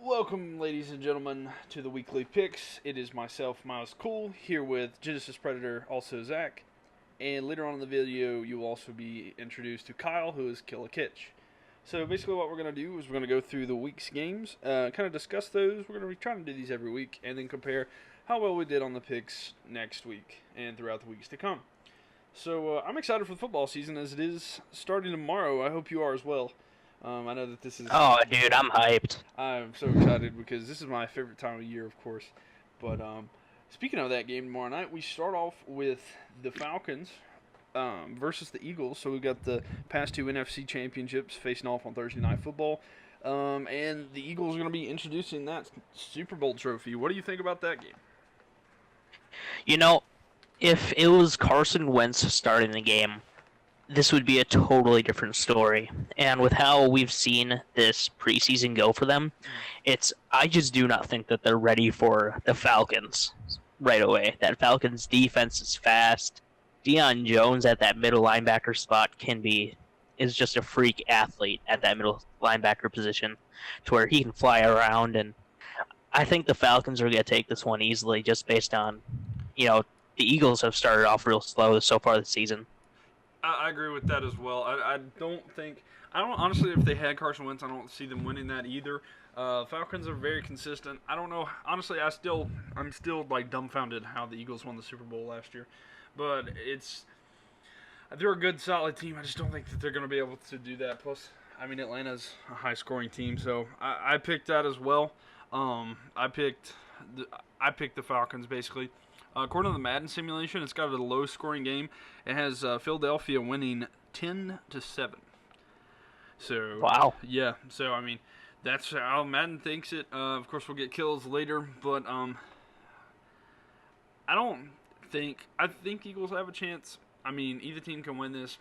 Welcome, ladies and gentlemen, to the weekly picks. It is myself, Miles Cool, here with Genesis Predator, also Zach. And later on in the video, you will also be introduced to Kyle, who is Kill a Kitch. So basically what we're going to do is we're going to go through the week's games, kind of discuss those. We're going to be trying to do these every week, and then compare how well we did on the picks next week and throughout the weeks to come. So I'm excited for the football season as it is starting tomorrow. I hope you are as well. I know that this is... Oh, dude, I'm hyped. I'm so excited because this is my favorite time of year, of course. But speaking of that game tomorrow night, we start off with the Falcons versus the Eagles. So we've got the past two NFC championships facing off on Thursday Night Football. And the Eagles are going to be introducing that Super Bowl trophy. What do you think about that game? You know, if it was Carson Wentz starting the game, this would be a totally different story. And with how we've seen this preseason go for them, I just do not think that they're ready for the Falcons right away. That Falcons defense is fast. Deion Jones at that middle linebacker spot is just a freak athlete at that middle linebacker position to where he can fly around. And I think the Falcons are going to take this one easily just based on, the Eagles have started off real slow so far this season. I agree with that as well. I don't honestly, if they had Carson Wentz, I don't see them winning that either. Falcons are very consistent. I don't know. Honestly, I'm still like dumbfounded how the Eagles won the Super Bowl last year. But they're a good, solid team. I just don't think that they're going to be able to do that. Plus, Atlanta's a high-scoring team, so I picked that as well. I picked the Falcons basically. According to the Madden simulation, it's got a low-scoring game. It has Philadelphia winning 10-7. So wow. Yeah. So that's how Madden thinks it. Of course, we'll get kills later, but I think Eagles have a chance. Either team can win this.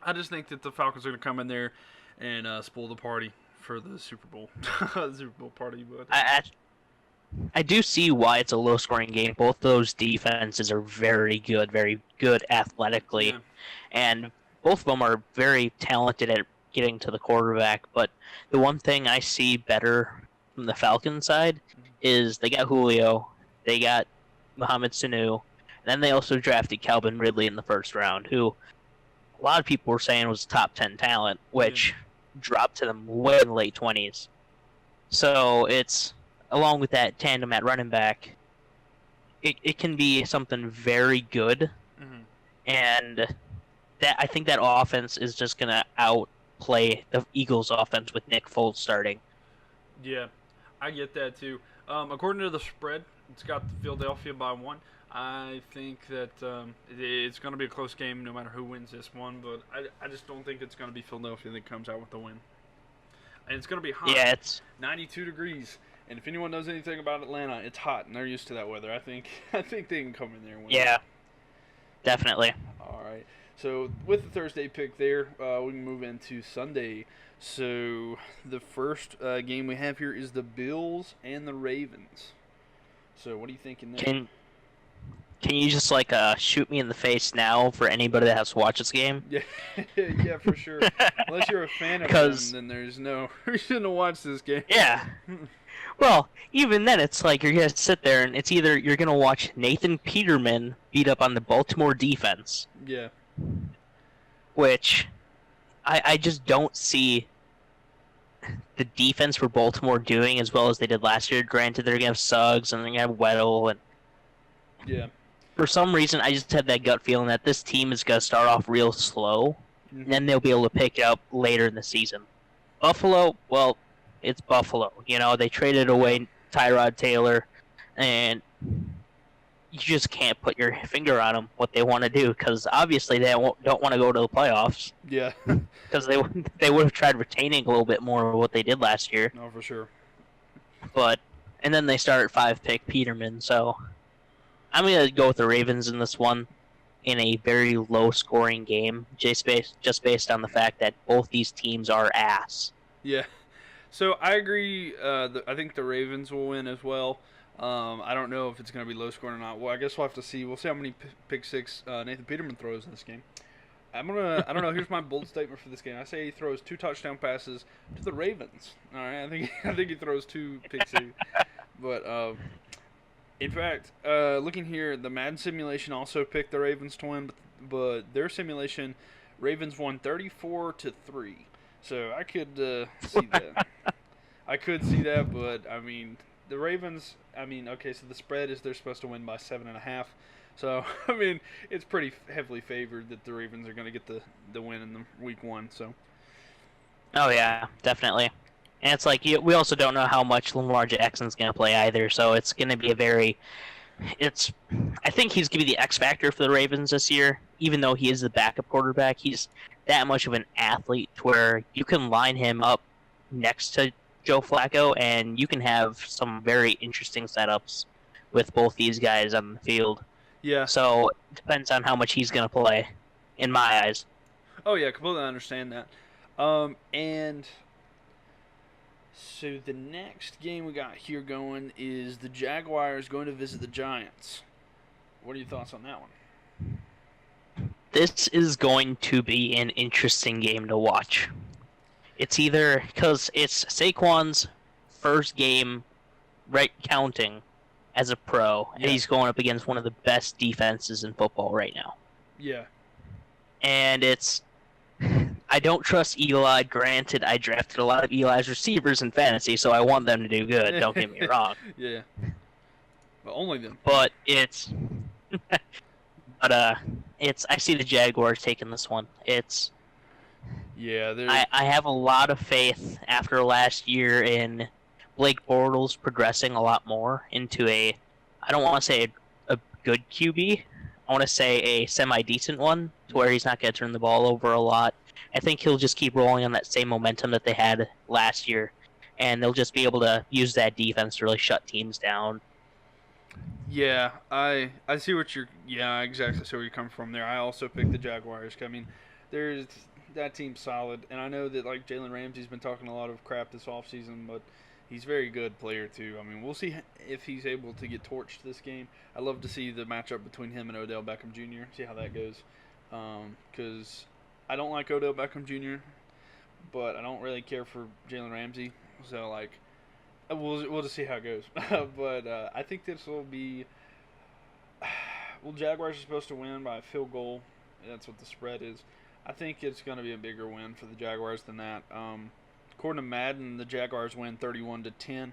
I just think that the Falcons are going to come in there and spoil the party for the Super Bowl. The Super Bowl party, but. I do see why it's a low-scoring game. Both those defenses are very good athletically, yeah. And both of them are very talented at getting to the quarterback. But the one thing I see better from the Falcons side is they got Julio, they got Mohamed Sanu, and then they also drafted Calvin Ridley in the first round, who a lot of people were saying was top 10 talent, which dropped to them way in the late 20s. So it's... along with that tandem at running back, it can be something very good. Mm-hmm. And I think that offense is just going to outplay the Eagles' offense with Nick Foles starting. Yeah, I get that too. According to the spread, it's got Philadelphia by 1. I think that it's going to be a close game no matter who wins this one, but I just don't think it's going to be Philadelphia that comes out with the win. And it's going to be hot. Yeah, it's 92 degrees. And if anyone knows anything about Atlanta, it's hot, and they're used to that weather. I think they can come in there and win. Yeah, definitely. All right. So with the Thursday pick there, we can move into Sunday. So the first game we have here is the Bills and the Ravens. So what are you thinking there? Can you just shoot me in the face now for anybody that has to watch this game? Yeah, yeah, for sure. Unless you're a fan of them, then there's no reason to watch this game. Yeah. Well, even then, it's like you're going to sit there, and it's either you're going to watch Nathan Peterman beat up on the Baltimore defense. Yeah. Which I just don't see the defense for Baltimore doing as well as they did last year. Granted, they're going to have Suggs, and they're going to have Weddle. And yeah. For some reason, I just had that gut feeling that this team is going to start off real slow, and then they'll be able to pick it up later in the season. Buffalo, well... it's Buffalo. They traded away Tyrod Taylor, and you just can't put your finger on them what they want to do because obviously they don't want to go to the playoffs. Yeah. Because they would have tried retaining a little bit more of what they did last year. No, for sure. And then they start 5-pick Peterman, so I'm going to go with the Ravens in this one in a very low-scoring game, just based on the fact that both these teams are ass. Yeah. So I agree. I think the Ravens will win as well. I don't know if it's going to be low scoring or not. Well, I guess we'll have to see. We'll see how many pick six Nathan Peterman throws in this game. I don't know. Here's my bold statement for this game. I say he throws 2 touchdown passes to the Ravens. All right, I think he throws 2 pick six. But in fact, looking here, the Madden simulation also picked the Ravens to win, but their simulation, Ravens won 34-3. So I could see that. I could see that, but I mean, the Ravens. I mean, okay, so the spread is they're supposed to win by 7.5. So I mean, it's pretty heavily favored that the Ravens are going to get the win in the week 1. So. Oh yeah, definitely. And it's like we also don't know how much Lamar Jackson's going to play either, so it's going to be a very. I think he's going to be the X factor for the Ravens this year. Even though he is the backup quarterback, he's that much of an athlete to where you can line him up next to Joe Flacco, and you can have some very interesting setups with both these guys on the field. Yeah. So it depends on how much he's going to play, in my eyes. Oh yeah, completely understand that. And so the next game we got here going is the Jaguars going to visit the Giants. What are your thoughts on that one? This is going to be an interesting game to watch. It's either because it's Saquon's first game, right, counting as a pro, and he's going up against one of the best defenses in football right now. Yeah. And I don't trust Eli. Granted, I drafted a lot of Eli's receivers in fantasy, so I want them to do good. Don't get me wrong. Yeah. But only them. But I see the Jaguars taking this one. Yeah, I have a lot of faith after last year in Blake Bortles progressing a lot more into I don't want to say a good QB. I want to say a semi-decent one, to where he's not going to turn the ball over a lot. I think he'll just keep rolling on that same momentum that they had last year, and they'll just be able to use that defense to really shut teams down. Yeah, I see what you're. Yeah, I exactly see where you're coming from there. I also picked the Jaguars. I mean, that team's solid, and I know that like Jalen Ramsey's been talking a lot of crap this offseason, but he's a very good player too. I mean, we'll see if he's able to get torched this game. I'd love to see the matchup between him and Odell Beckham Jr. See how that goes, because I don't like Odell Beckham Jr., but I don't really care for Jalen Ramsey. So like. We'll just see how it goes. But I think this will be... Well, Jaguars are supposed to win by a field goal. That's what the spread is. I think it's going to be a bigger win for the Jaguars than that. According to Madden, the Jaguars win 31-10.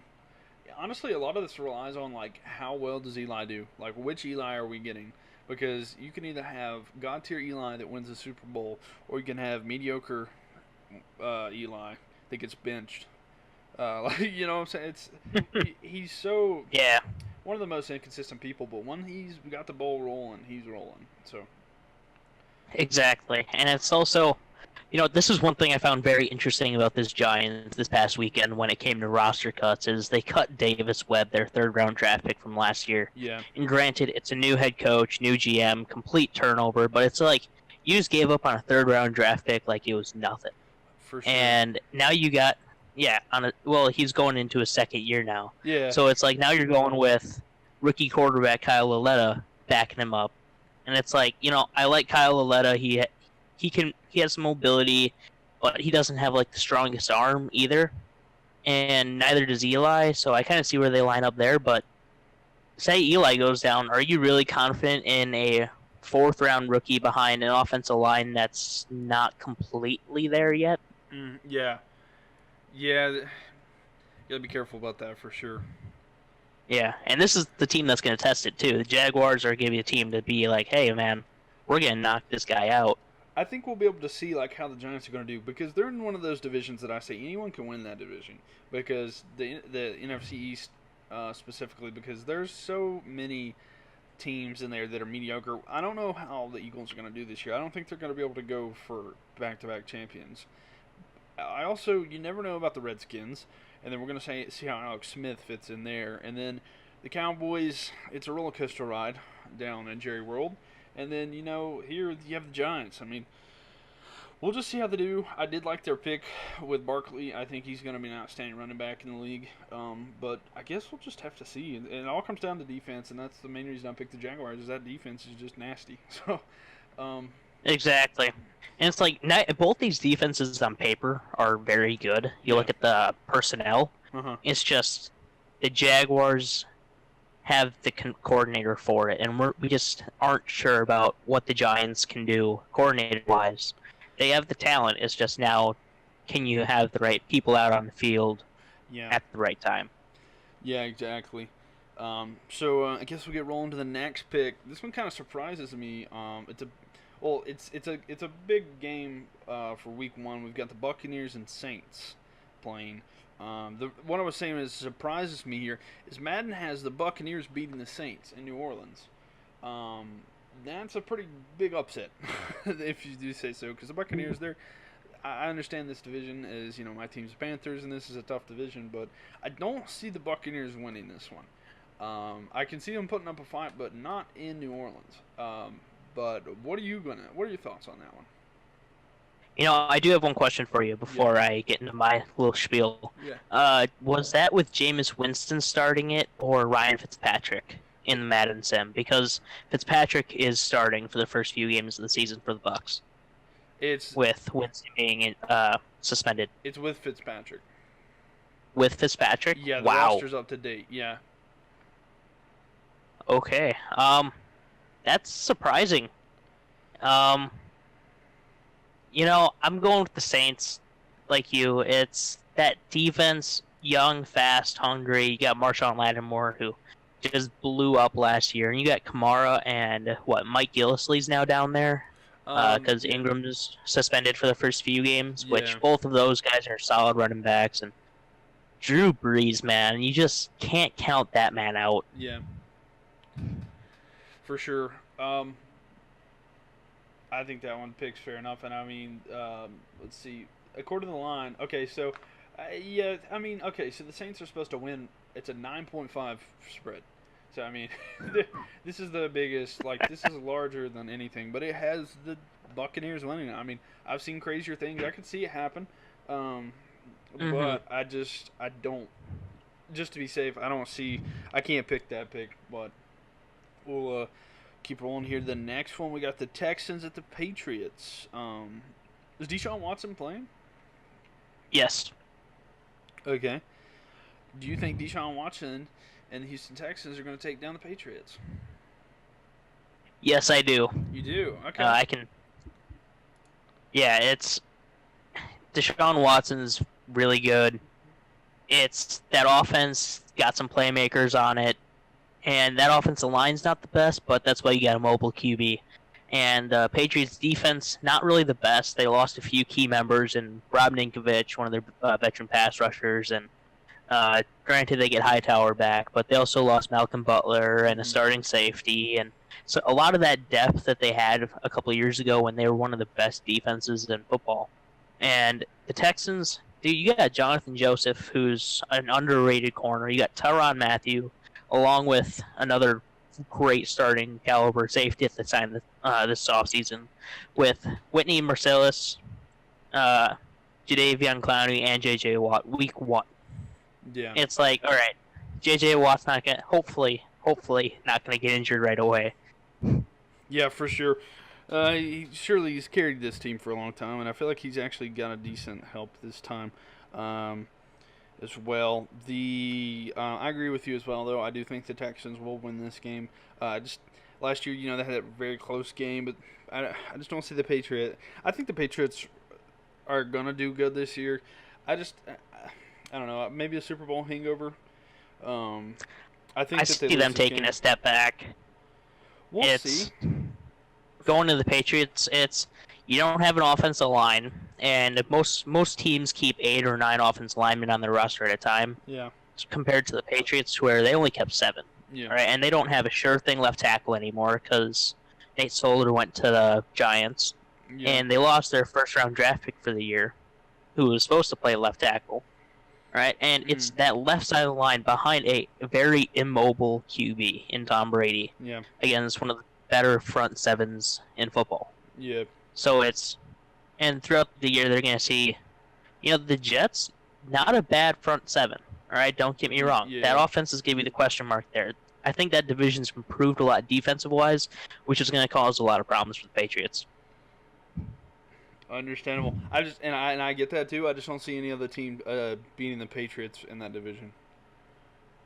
Honestly, a lot of this relies on like how well does Eli do? Like, which Eli are we getting? Because you can either have God-tier Eli that wins the Super Bowl, or you can have mediocre Eli that gets benched. You know what I'm saying? He's so one of the most inconsistent people, but when he's got the ball rolling, he's rolling. So exactly, and it's also, this is one thing I found very interesting about this Giants this past weekend when it came to roster cuts is they cut Davis Webb, their 3rd-round draft pick from last year. Yeah. And granted, it's a new head coach, new GM, complete turnover, but it's like you just gave up on a 3rd-round draft pick like it was nothing. For sure. And now you got. Yeah, he's going into his 2nd year now. Yeah. So it's like now you're going with rookie quarterback Kyle Lauletta backing him up, and it's like I like Kyle Lauletta. He has some mobility, but he doesn't have like the strongest arm either, and neither does Eli. So I kind of see where they line up there. But say Eli goes down, are you really confident in a 4th-round rookie behind an offensive line that's not completely there yet? Yeah. Yeah, you gotta be careful about that for sure. Yeah, and this is the team that's going to test it too. The Jaguars are going to be a team to be like, hey, man, we're going to knock this guy out. I think we'll be able to see like how the Giants are going to do because they're in one of those divisions that I say anyone can win that division because the NFC East specifically because there's so many teams in there that are mediocre. I don't know how the Eagles are going to do this year. I don't think they're going to be able to go for back-to-back champions. I also, you never know about the Redskins, and then we're going to see how Alex Smith fits in there. And then the Cowboys, it's a roller coaster ride down in Jerry World. And then, here you have the Giants. I mean, we'll just see how they do. I did like their pick with Barkley. I think he's going to be an outstanding running back in the league. But I guess we'll just have to see. And it all comes down to defense, and that's the main reason I picked the Jaguars is that defense is just nasty. So, Exactly. And it's like both these defenses on paper are very good. You Yeah. look at the personnel. Uh-huh. It's just the Jaguars have the coordinator for it, and we just aren't sure about what the Giants can do coordinator-wise. They have the talent. It's just now, can you have the right people out on the field Yeah. at the right time? Yeah, exactly. So I guess we'll get rolling to the next pick. This one kind of surprises me. It's a big game for Week 1. We've got the Buccaneers and Saints playing. What I was saying is surprises me here is Madden has the Buccaneers beating the Saints in New Orleans. That's a pretty big upset, if you do say so, because the Buccaneers, I understand this division is, my team's Panthers, and this is a tough division, but I don't see the Buccaneers winning this one. I can see them putting up a fight, but not in New Orleans. But what are your thoughts on that one? I do have one question for you before I get into my little spiel. Yeah. Was that with Jameis Winston starting it or Ryan Fitzpatrick in the Madden Sim? Because Fitzpatrick is starting for the first few games of the season for the Bucs. It's with Winston being suspended. It's with Fitzpatrick. With Fitzpatrick? Yeah, the wow. roster's up to date. Yeah. Okay. That's surprising. I'm going with the Saints, like you. It's that defense, young, fast, hungry. You got Marshawn Lattimore, who just blew up last year, and you got Kamara and Mike Gillislee's now down there because Ingram's suspended for the first few games, which both of those guys are solid running backs. And Drew Brees, man, you just can't count that man out. Yeah. For sure. I think that one pick's fair enough, and I mean, let's see. According to the line, okay, so, so the Saints are supposed to win. It's a 9.5 spread. So, I mean, this is the biggest, this is larger than anything, but it has the Buccaneers winning. I mean, I've seen crazier things. I could see it happen, but I don't, just to be safe, I can't pick that pick, but we'll, keep rolling here. The next one, we got the Texans at the Patriots. Is Deshaun Watson playing? Yes. Okay. Do you think Deshaun Watson and the Houston Texans are going to take down the Patriots? Yes, I do. You do? Okay. I can. Yeah, it's Deshaun Watson's really good. It's that offense got some playmakers on it. And that offensive line's not the best, but that's why you got a mobile QB. And Patriots defense, not really the best. They lost a few key members, and Rob Ninkovich, one of their veteran pass rushers. And granted, they get Hightower back, but they also lost Malcolm Butler and a starting safety. And so a lot of that depth that they had a couple of years ago when they were one of the best defenses in football. And the Texans, dude, you got Jonathan Joseph, who's an underrated corner. You got Tyrann Mathieu, along with another great starting caliber safety at the time this offseason, with Whitney Mercilus, Jadeveon Clowney, and J.J. Watt, week 1. Yeah. It's like, all right, J.J. Watt's not going to, hopefully not going to get injured right away. Yeah, for sure. He's carried this team for a long time, and I feel like he's actually got a decent help this time. As well. I agree with you as well, though. I do think the Texans will win this game. Just last year, they had a very close game, but I just don't see the Patriots. I think the Patriots are gonna do good this year. I don't know. Maybe a Super Bowl hangover. I see them taking a step back. We'll see. Going to the Patriots, you don't have an offensive line, and most teams keep 8 or 9 offensive linemen on their roster at a time. Yeah. Compared to the Patriots, where they only kept 7. Yeah. Right, and they don't have a sure thing left tackle anymore because Nate Solder went to the Giants, and they lost their first round draft pick for the year, who was supposed to play left tackle. Right, and it's that left side of the line behind a very immobile QB in Tom Brady. Yeah. Against one of the better front sevens in football. Yeah. So and throughout the year they're going to see, the Jets, not a bad front 7. All right, don't get me wrong. Yeah. That offense is going to be the question mark there. I think that division's improved a lot defensive-wise, which is going to cause a lot of problems for the Patriots. Understandable. I get that too. I just don't see any other team beating the Patriots in that division.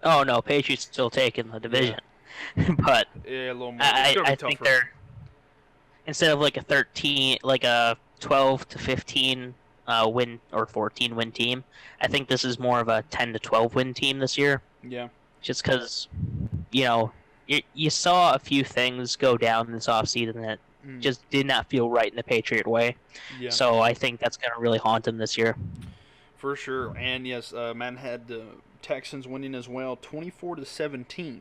Oh no, Patriots still taking the Yeah, division, but yeah, a little more. It's gonna be I tougher. think they're instead of like a 13, like a 12 to 15 win or 14 win team. I think this is more of a 10 to 12 win team this year. Yeah. Just because, you know, you saw a few things go down this offseason that just did not feel right in the Patriot way. Yeah. So I think that's going to really haunt them this year. For sure. And yes, Madden had the Texans winning as well, 24-17.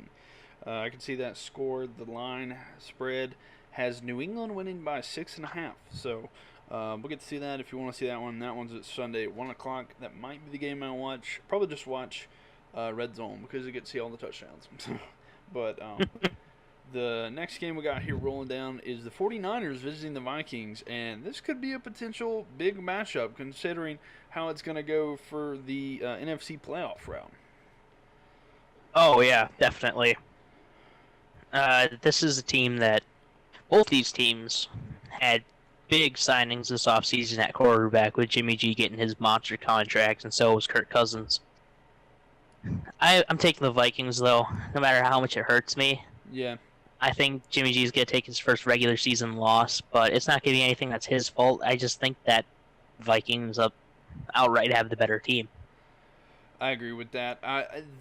I can see that score. The line spread has New England winning by 6.5. So we'll get to see that if you want to see that one. That one's at Sunday at 1 o'clock. That might be the game I watch. Probably just watch Red Zone because you get to see all the touchdowns. But the next game we got here rolling down is the 49ers visiting the Vikings. And this could be a potential big matchup considering how it's going to go for the NFC playoff route. Oh, yeah, definitely. This is a team that both these teams had big signings this offseason at quarterback with Jimmy G getting his monster contract, and so was Kirk Cousins. I'm taking the Vikings, though, no matter how much it hurts me. Yeah. I think Jimmy G is going to take his first regular season loss, but it's not going to be anything that's his fault. I just think that Vikings outright have the better team. I agree with that.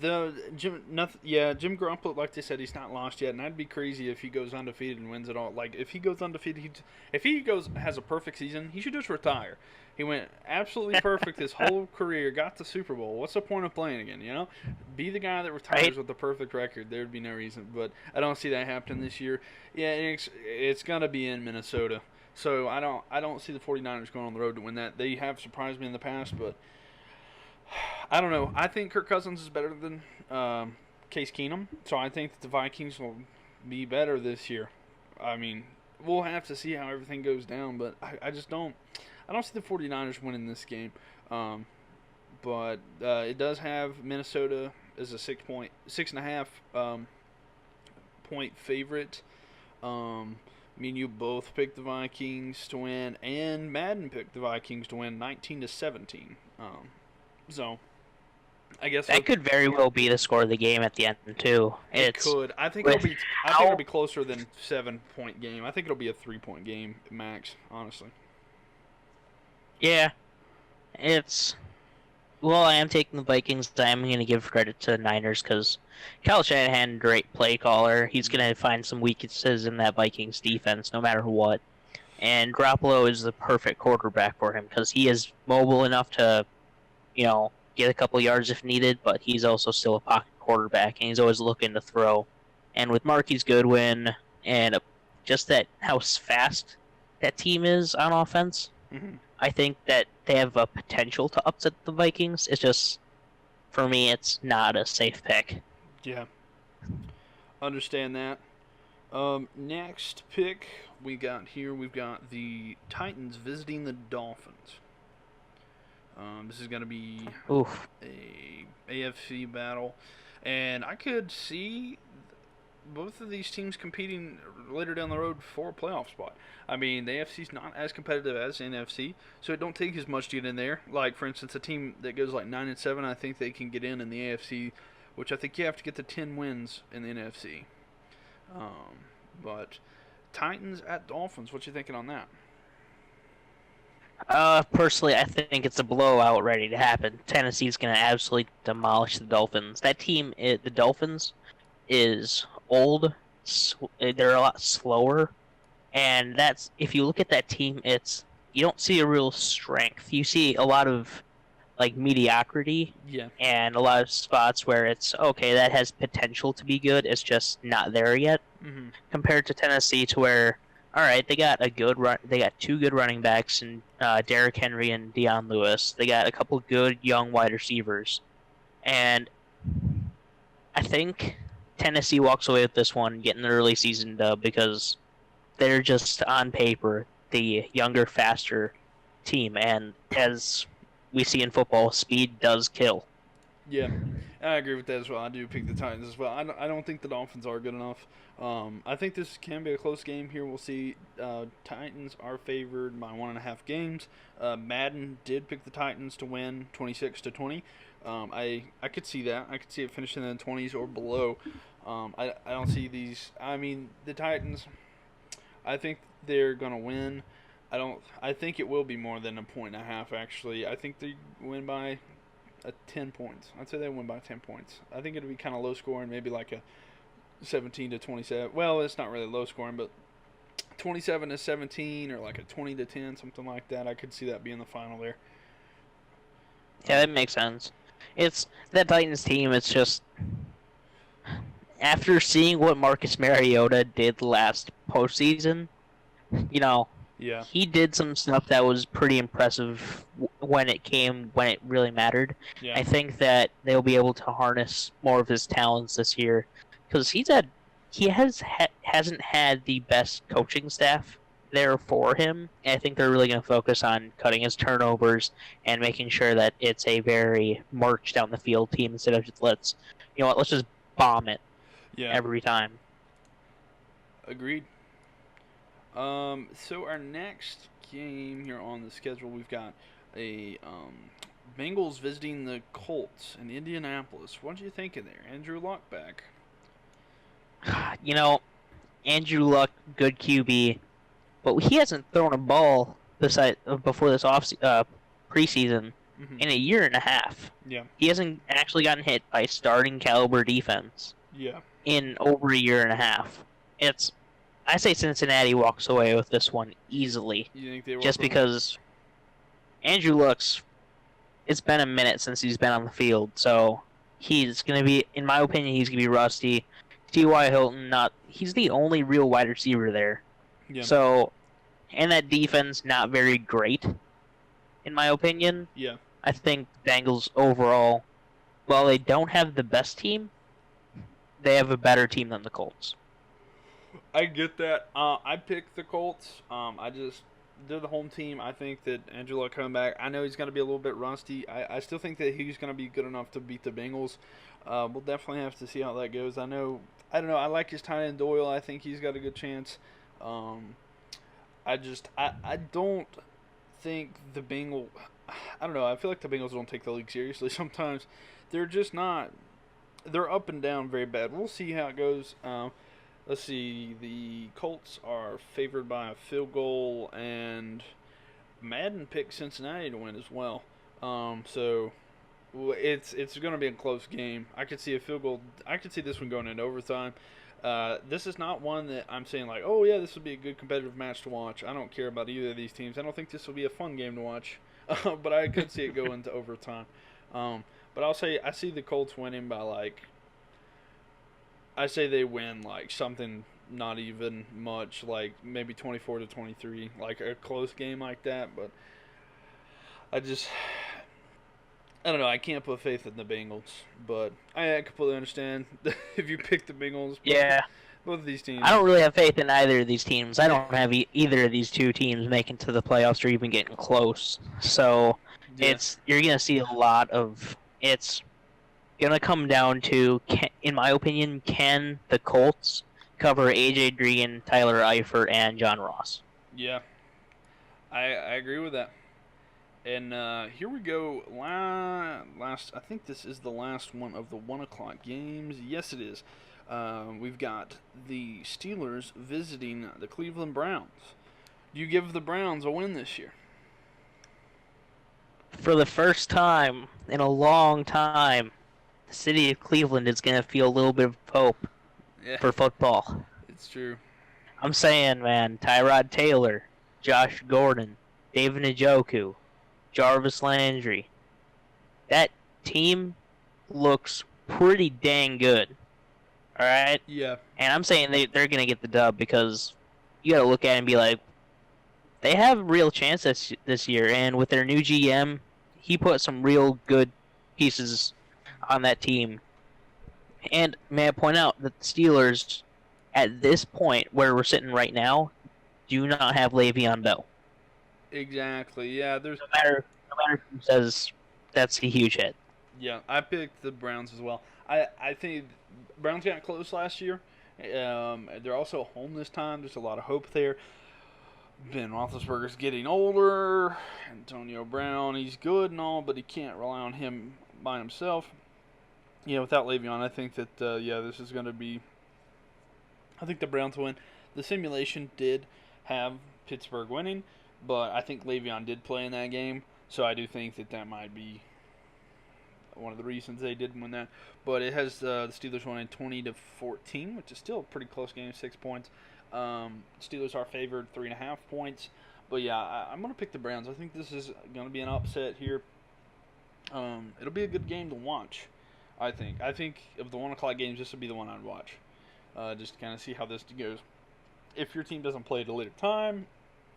Jim Garoppolo, like they said, he's not lost yet, and I'd be crazy if he goes undefeated and wins it all. Like if he goes undefeated, if he has a perfect season, he should just retire. He went absolutely perfect his whole career, got the Super Bowl. What's the point of playing again? You know, be the guy that retires with the perfect record. There would be no reason, but I don't see that happening this year. Yeah, it's gonna be in Minnesota, so I don't see the 49ers going on the road to win that. They have surprised me in the past, but. I don't know. I think Kirk Cousins is better than Case Keenum, so I think that the Vikings will be better this year. I mean, we'll have to see how everything goes down, but I just don't. I don't see the 49ers winning this game. But it does have Minnesota as a 6.5 point favorite. Me and you both picked the Vikings to win, and Madden picked the Vikings to win 19-17. So, I guess that could very well be the score of the game at the end too. It could. I think it'll be closer than 7-point game. I think it'll be a 3-point game max. Honestly. Yeah, well, I am taking the Vikings. I am going to give credit to the Niners because Kyle Shanahan, great play caller. He's going to find some weaknesses in that Vikings defense, no matter what. And Garoppolo is the perfect quarterback for him because he is mobile enough to. Get a couple yards if needed, but he's also still a pocket quarterback, and he's always looking to throw. And with Marquise Goodwin and just how fast that team is on offense, I think that they have a potential to upset the Vikings. It's just, for me, it's not a safe pick. Yeah. Understand that. Next pick we've got the Titans visiting the Dolphins. This is going to be a AFC battle, and I could see both of these teams competing later down the road for a playoff spot. I mean, the AFC's not as competitive as the NFC, so it don't take as much to get in there. Like, for instance, a team that goes like 9-7, I think they can get in the AFC, which I think you have to get to 10 wins in the NFC. But Titans at Dolphins, what you thinking on that? Personally, I think it's a blowout ready to happen. Tennessee's going to absolutely demolish the Dolphins. That team, the Dolphins, is old. They're a lot slower, and if you look at that team, you don't see a real strength. You see a lot of mediocrity, and a lot of spots where it's okay. That has potential to be good. It's just not there yet. Compared to Tennessee, to where. All right, they got They got two good running backs in Derrick Henry and Deion Lewis. They got a couple good young wide receivers, and I think Tennessee walks away with this one, getting the early season dub because they're just on paper the younger, faster team, and as we see in football, speed does kill. Yeah, I agree with that as well. I do pick the Titans as well. I don't think the Dolphins are good enough. I think this can be a close game here. We'll see. Titans are favored by 1.5 games. Madden did pick the Titans to win 26-20. I could see that. I could see it finishing in the 20s or below. I don't see these. I mean, the Titans. I think they're gonna win. I don't. I think it will be more than a point and a half. Actually, I think they win by 10 points. I'd say they win by 10 points. I think it'll be kind of low scoring, maybe like a 17-27. Well, it's not really low scoring, but 27-17 or like a 20-10, something like that. I could see that being the final there. Yeah, that makes sense. It's that Titans team. It's just after seeing what Marcus Mariota did last postseason, you know, Yeah. he did some stuff that was pretty impressive when it really mattered. Yeah. I think that they'll be able to harness more of his talents this year because hasn't had the best coaching staff there for him. And I think they're really going to focus on cutting his turnovers and making sure that it's a very march down the field team instead of just let's just bomb it every time. Agreed. So our next game here on the schedule, we've got a Bengals visiting the Colts in Indianapolis. What do you think of there? Andrew Luck back. Andrew Luck, good QB, but he hasn't thrown a ball before this preseason in a year and a half. Yeah. He hasn't actually gotten hit by starting caliber defense. Yeah. In over a year and a half. I say Cincinnati walks away with this one easily. You think they will? Just because Andrew Luck's, it's been a minute since he's been on the field, so he's going to be, in my opinion, he's going to be rusty. T.Y. Hilton, he's the only real wide receiver there. Yeah. So, and that defense, not very great, in my opinion. Yeah. I think Bengals overall, while they don't have the best team, they have a better team than the Colts. I get that. I picked the Colts. They're the home team. I think that Andrew Luck coming back. I know he's going to be a little bit rusty. I still think that he's going to be good enough to beat the Bengals. We'll definitely have to see how that goes. I don't know. I like his tight end Doyle. I think he's got a good chance. I don't think the Bengals. I don't know. I feel like the Bengals don't take the league seriously sometimes. They're just not. They're up and down very bad. We'll see how it goes. Let's see. The Colts are favored by a field goal, and Madden picked Cincinnati to win as well. So it's going to be a close game. I could see a field goal. I could see this one going into overtime. This is not one that I'm saying like, oh yeah, this would be a good competitive match to watch. I don't care about either of these teams. I don't think this will be a fun game to watch. But I could see it go into overtime. But I'll say I see the Colts winning by like. I say they win like something not even much, like maybe 24-23, like a close game like that. But I don't know. I can't put faith in the Bengals, but I completely understand if you pick the Bengals. Yeah. Both of these teams. I don't really have faith in either of these teams. I don't have either of these two teams making to the playoffs or even getting close. So you're going to see a lot of it's going to come down to, in my opinion, can the Colts cover A.J. Green, Tyler Eifert, and John Ross? Yeah, I agree with that. And here we go. Last, I think this is the last one of the 1 o'clock games. Yes, it is. We've got the Steelers visiting the Cleveland Browns. Do you give the Browns a win this year? For the first time in a long time, the city of Cleveland is going to feel a little bit of hope for football. It's true. I'm saying, man, Tyrod Taylor, Josh Gordon, David Njoku, Jarvis Landry. That team looks pretty dang good. All right? Yeah. And I'm saying they're going to get the dub because you got to look at it and be like, they have a real chance this year. And with their new GM, he put some real good pieces on that team. And may I point out that the Steelers, at this point where we're sitting right now, do not have Le'Veon Bell. Exactly. Yeah. There's no matter who says that's a huge hit. Yeah, I picked the Browns as well. I think Browns got close last year. They're also home this time. There's a lot of hope there. Ben Roethlisberger's getting older. Antonio Brown, he's good and all, but he can't rely on him by himself. Yeah, without Le'Veon, I think that this is going to be. I think the Browns win. The simulation did have Pittsburgh winning, but I think Le'Veon did play in that game, so I do think that that might be one of the reasons they didn't win that. But it has the Steelers winning 20-14, which is still a pretty close game, 6 points. Steelers are favored 3.5 points. But yeah, I'm gonna pick the Browns. I think this is gonna be an upset here. It'll be a good game to watch. I think. I think of the 1 o'clock games, this would be the one I'd watch. Just to kind of see how this goes. If your team doesn't play at a later time,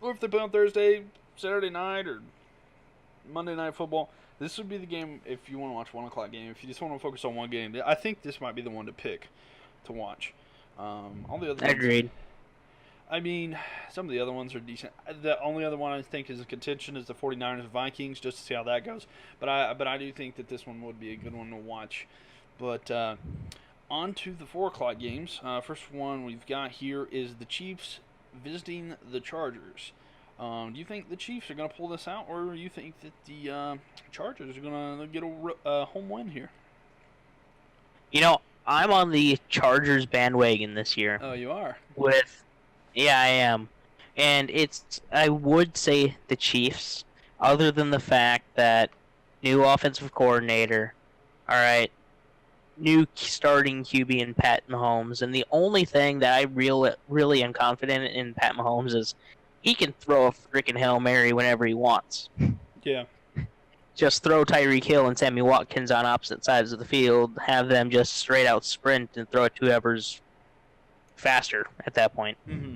or if they play on Thursday, Saturday night, or Monday Night Football, this would be the game if you want to watch 1 o'clock game. If you just want to focus on one game, I think this might be the one to pick to watch. All the other ones, Agreed. I mean, some of the other ones are decent. The only other one I think is a contention is the 49ers Vikings, just to see how that goes. But I do think that this one would be a good one to watch. But on to the 4 o'clock games. First one we've got here is the Chiefs visiting the Chargers. Do you think the Chiefs are going to pull this out, or do you think that the Chargers are going to get a home win here? You know, I'm on the Chargers bandwagon this year. Oh, you are? Yeah, I am. And I would say the Chiefs, other than the fact that new offensive coordinator, all right, new starting QB in Pat Mahomes, and the only thing that I really am confident in Pat Mahomes is he can throw a freaking Hail Mary whenever he wants. Yeah. Just throw Tyreek Hill and Sammy Watkins on opposite sides of the field, have them just straight out sprint and throw it to whoever's faster at that point. Mm-hmm.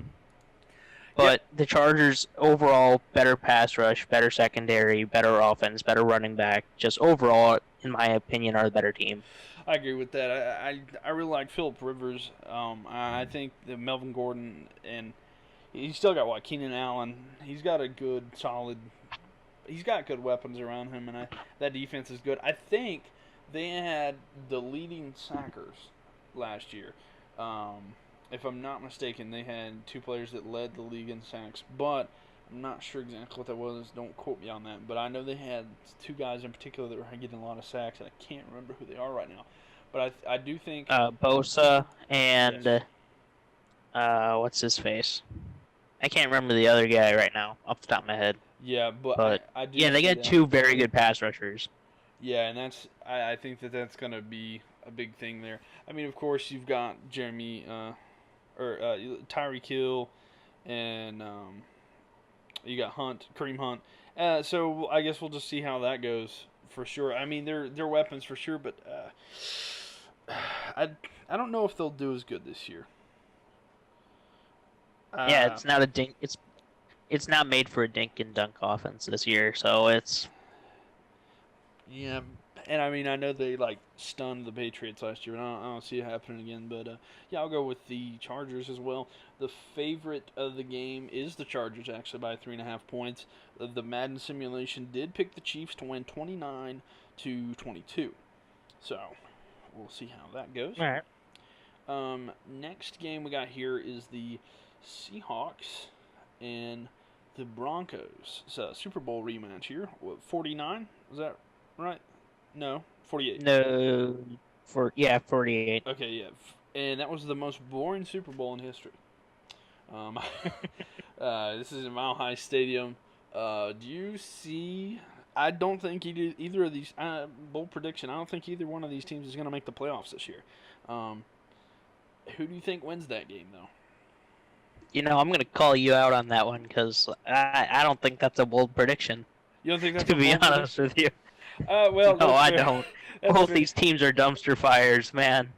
But the Chargers, overall, better pass rush, better secondary, better offense, better running back. Just overall, in my opinion, are the better team. I agree with that. I really like Phillip Rivers. I think that Melvin Gordon, and he's still got, Keenan Allen. He's got a good, solid... He's got good weapons around him, and that defense is good. I think they had the leading sackers last year. If I'm not mistaken, they had 2 players that led the league in sacks, but I'm not sure exactly what that was. Don't quote me on that. But I know they had 2 guys in particular that were getting a lot of sacks, and I can't remember who they are right now. But I do think... Bosa and... Yes. What's his face? I can't remember the other guy right now, off the top of my head. Yeah, but I do. Yeah, they got 2 very good pass rushers. Yeah, and I think that's going to be a big thing there. I mean, of course, you've got Tyreek Hill, and you got Kareem Hunt. So I guess we'll just see how that goes for sure. I mean, they're weapons for sure, but I don't know if they'll do as good this year. Yeah, it's not a dink. It's not made for a dink and dunk offense this year, so it's... Yeah, and I mean, I know they, stunned the Patriots last year, and I don't see it happening again, but, I'll go with the Chargers as well. The favorite of the game is the Chargers, actually, by 3.5 points. The Madden simulation did pick the Chiefs to win 29-22. So, we'll see how that goes. All right. Next game we got here is the Seahawks and the Broncos. It's a Super Bowl rematch here. What, 49? Is that right? No, 48. No, 48. Okay, yeah. And that was the most boring Super Bowl in history. This is in Mile High Stadium. Do you see... I don't think either of these... bold prediction, I don't think either one of these teams is going to make the playoffs this year. Who do you think wins that game, though? You know, I'm going to call you out on that one because I don't think that's a bold prediction. You don't think that's to be honest with you? Well, no, I don't. Both these teams are dumpster fires, man.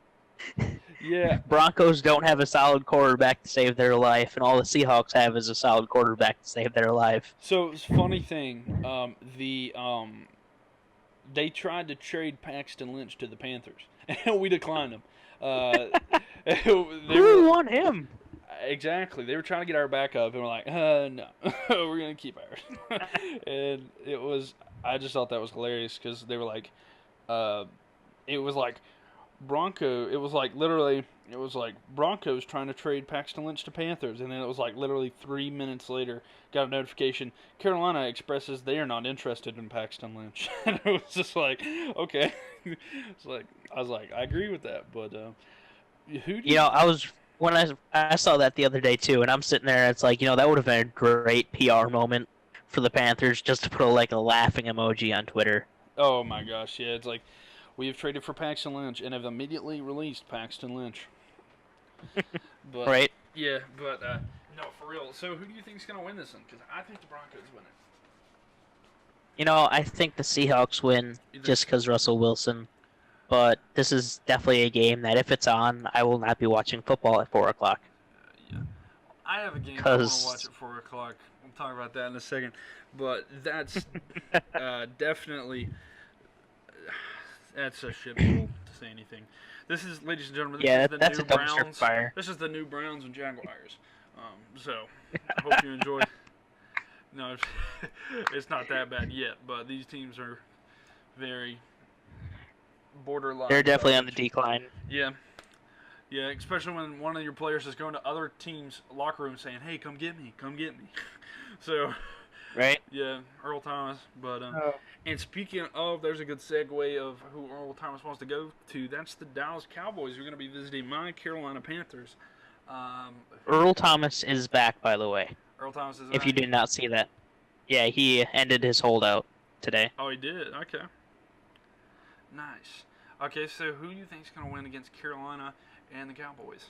Yeah. Broncos don't have a solid quarterback to save their life, and all the Seahawks have is a solid quarterback to save their life. So, it's a funny thing. They tried to trade Paxton Lynch to the Panthers, and we declined them. Who want him? Exactly. They were trying to get our backup, and we're like, no, we're going to keep ours. And I just thought that was hilarious because they were like, uh, it was like it was like literally, it was like Broncos trying to trade Paxton Lynch to Panthers, and then it was like literally 3 minutes later, got a notification, Carolina expresses they are not interested in Paxton Lynch, and it was just like, okay, it's like I was like, I agree with that, but who do You know, when I saw that the other day too, and I'm sitting there, it's like, that would have been a great PR moment for the Panthers just to put a laughing emoji on Twitter. Oh my gosh, yeah, it's like we have traded for Paxton Lynch and have immediately released Paxton Lynch. But Right? yeah, but no, for real. So who do you think is going to win this one? Because I think the Broncos win it. I think the Seahawks win just because Russell Wilson. But this is definitely a game that if it's on, I will not be watching football at 4 o'clock. Yeah, I have a game I want to watch at 4 o'clock. We'll talk about that in a second. But that's definitely that's a shit hole to say anything. This is, ladies and gentlemen, this is the new Browns. Fire. This is the new Browns and Jaguars. So I hope you enjoy. No, it's not that bad yet, but these teams are very borderline. They're definitely on the decline. Yeah. Yeah, especially when one of your players is going to other teams' locker rooms saying, "Hey, come get me, come get me." So, right? Yeah, Earl Thomas. But and speaking of, there's a good segue of who Earl Thomas wants to go to. That's the Dallas Cowboys. Who are going to be visiting my Carolina Panthers. Earl Thomas is back, by the way. Earl Thomas is back. If you did not see that, yeah, he ended his holdout today. Oh, he did. Okay. Nice. Okay, so who do you think is going to win against Carolina and the Cowboys?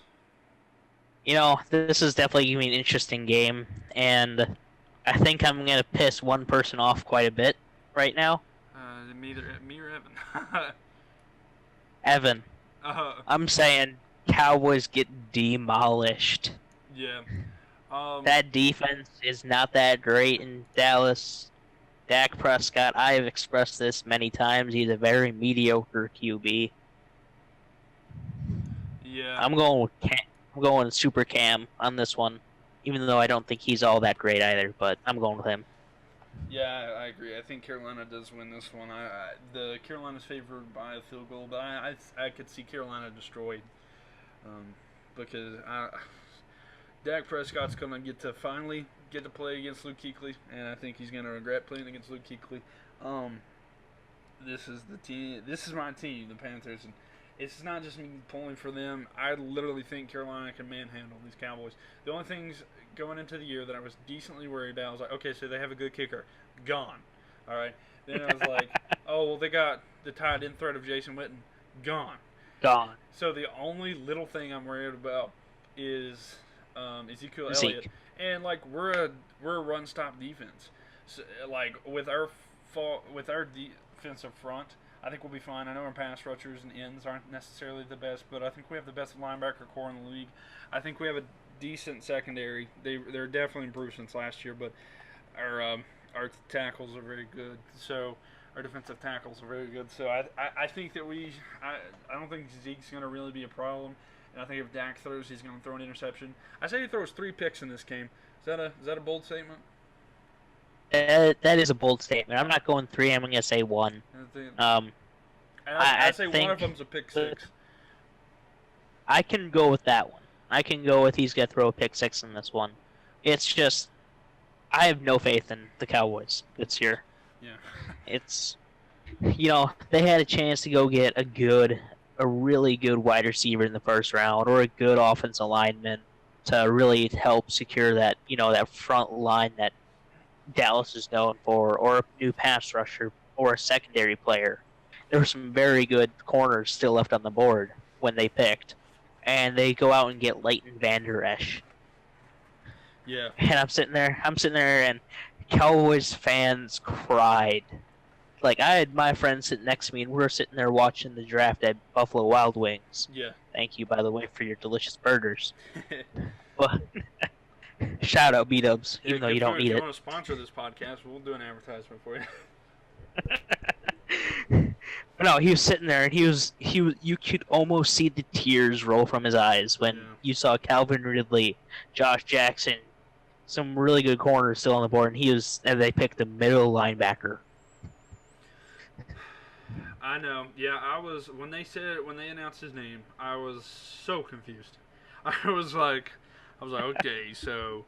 This is definitely going to be an interesting game, and I think I'm going to piss one person off quite a bit right now. Me or Evan? Evan. I'm saying Cowboys get demolished. Yeah. That defense is not that great in Dallas. Dak Prescott, I have expressed this many times, he's a very mediocre QB. Yeah. I'm going Super Cam on this one, even though I don't think he's all that great either, but I'm going with him. Yeah, I agree. I think Carolina does win this one. The Carolina's favored by a field goal, but I could see Carolina destroyed because Dak Prescott's going to finally get to play against Luke Kuechly, and I think he's going to regret playing against Luke Kuechly. This is the team. This is my team, the Panthers, and it's not just me pulling for them. I literally think Carolina can manhandle these Cowboys. The only things going into the year that I was decently worried about, I was like, okay, so they have a good kicker. Gone. All right. Then I was like, oh, well, they got the tied-in threat of Jason Witten. Gone. Gone. So the only little thing I'm worried about is Ezekiel Elliott. And, we're a run-stop defense. So, with our defensive front, I think we'll be fine. I know our pass rushers and ends aren't necessarily the best, but I think we have the best linebacker core in the league. I think we have a decent secondary. They're definitely improved since last year, but our tackles are very good. So our defensive tackles are very good. So I think that I don't think Zeke's going to really be a problem. And I think if Dak throws, he's going to throw an interception. I say he throws 3 picks in this game. Is that a bold statement? That is a bold statement. I'm not going 3. I'm going to say 1. I say one of them's a pick 6. I can go with that one. I can go with he's going to throw a pick 6 in this one. It's just, I have no faith in the Cowboys this year. Yeah. It's, they had a chance to go get a really good wide receiver in the first round or a good offensive lineman to really help secure that, that front line that Dallas is known for, or a new pass rusher or a secondary player. There were some very good corners still left on the board when they picked, and they go out and get Leighton Vander Esch. Yeah. And I'm sitting there, and Cowboys fans cried. I had my friend sitting next to me, and we were sitting there watching the draft at Buffalo Wild Wings. Yeah. Thank you, by the way, for your delicious burgers. But shout out B-Dubs, even though you don't need it. If you want to sponsor this podcast, we'll do an advertisement for you. But no, he was sitting there, and you could almost see the tears roll from his eyes when you saw Calvin Ridley, Josh Jackson, some really good corners still on the board, and they picked the middle linebacker. I know. Yeah, I was when they announced his name, I was so confused. I was like, okay, so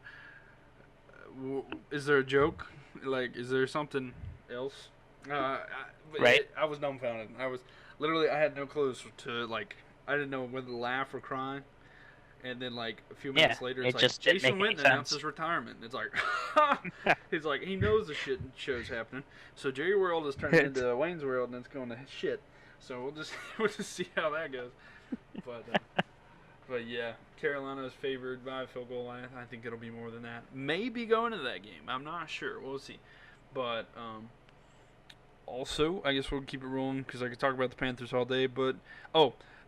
is there a joke? Like, is there something else? Right? I was dumbfounded. I had no clues to like, I didn't know whether to laugh or cry. And then like a few Yeah, minutes later, it it's like just didn't Jason make any Witten announced sense. his retirement. It's like, he's like he knows the show's happening. So Jerry World is turning into Wayne's World, and it's going to shit. So we'll just see how that goes. But but yeah, Carolina is favored by a field goal. I think it'll be more than that. Maybe going to that game. I'm not sure. We'll see. But also, I guess we'll keep it rolling because I could talk about the Panthers all day. But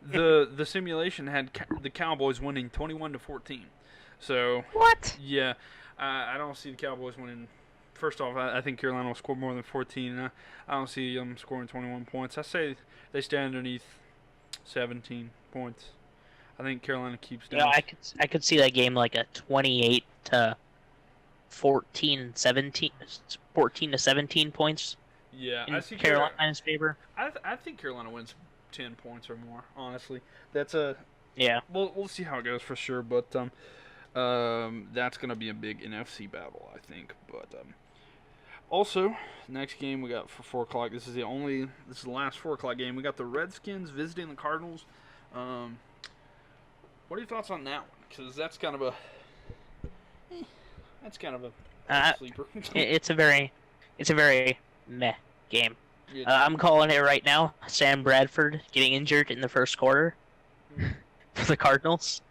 the simulation had the Cowboys winning 21-14. So What? yeah, I don't see the Cowboys winning. First off, I think Carolina will score more than 14. And I don't see them scoring 21 points. I say they stay underneath 17 points. I think Carolina keeps down. Yeah, I could see that game like a 28 to 14, 17, 14 to 17 points Yeah, in I see Carolina's favor. I think Carolina wins 10 points or more. Honestly, that's a Yeah. we'll see how it goes for sure. But that's gonna be a big NFC battle, I think. But also, next game we got for 4 o'clock. This is the last 4 o'clock game. We got the Redskins visiting the Cardinals. What are your thoughts on that one? Because that's kind of a sleeper. It's a very meh game. Yeah. I'm calling it right now. Sam Bradford getting injured in the first quarter for the Cardinals,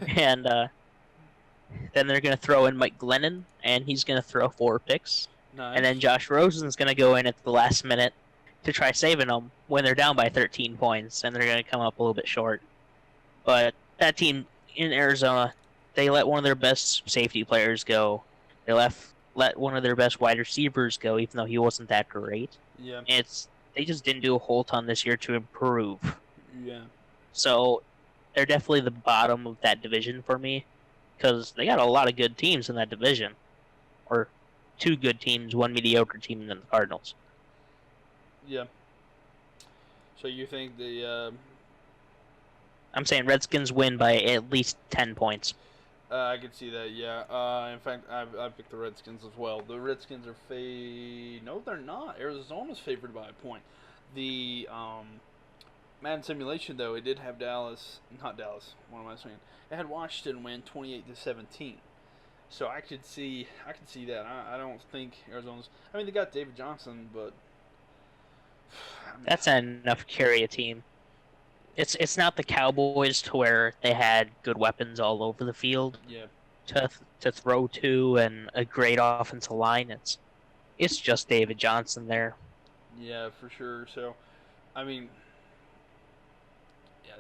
and then they're gonna throw in Mike Glennon, and he's gonna throw 4 picks, Nice. and then Josh Rosen's gonna go in at the last minute to try saving them when they're down by 13 points, and they're gonna come up a little bit short. But that team in Arizona, they let one of their best safety players go. They let one of their best wide receivers go, even though he wasn't that great. Yeah. They just didn't do a whole ton this year to improve. Yeah. So they're definitely the bottom of that division for me, because they got a lot of good teams in that division, or 2 good teams, 1 mediocre team, and then the Cardinals. Yeah. So you think the I'm saying Redskins win by at least 10 points. I could see that, yeah. In fact, I picked the Redskins as well. The Redskins are No, they're not. Arizona's favored by a point. The Madden simulation, though, it did have not Dallas. What am I saying? It had Washington win 28-17. So I could see that. I don't think Arizona's. I mean, they got David Johnson, but That's not enough to carry a team. It's not the Cowboys to where they had good weapons all over the field. Yeah. To throw to and a great offensive line. It's just David Johnson there. Yeah, for sure. So, I mean, yeah,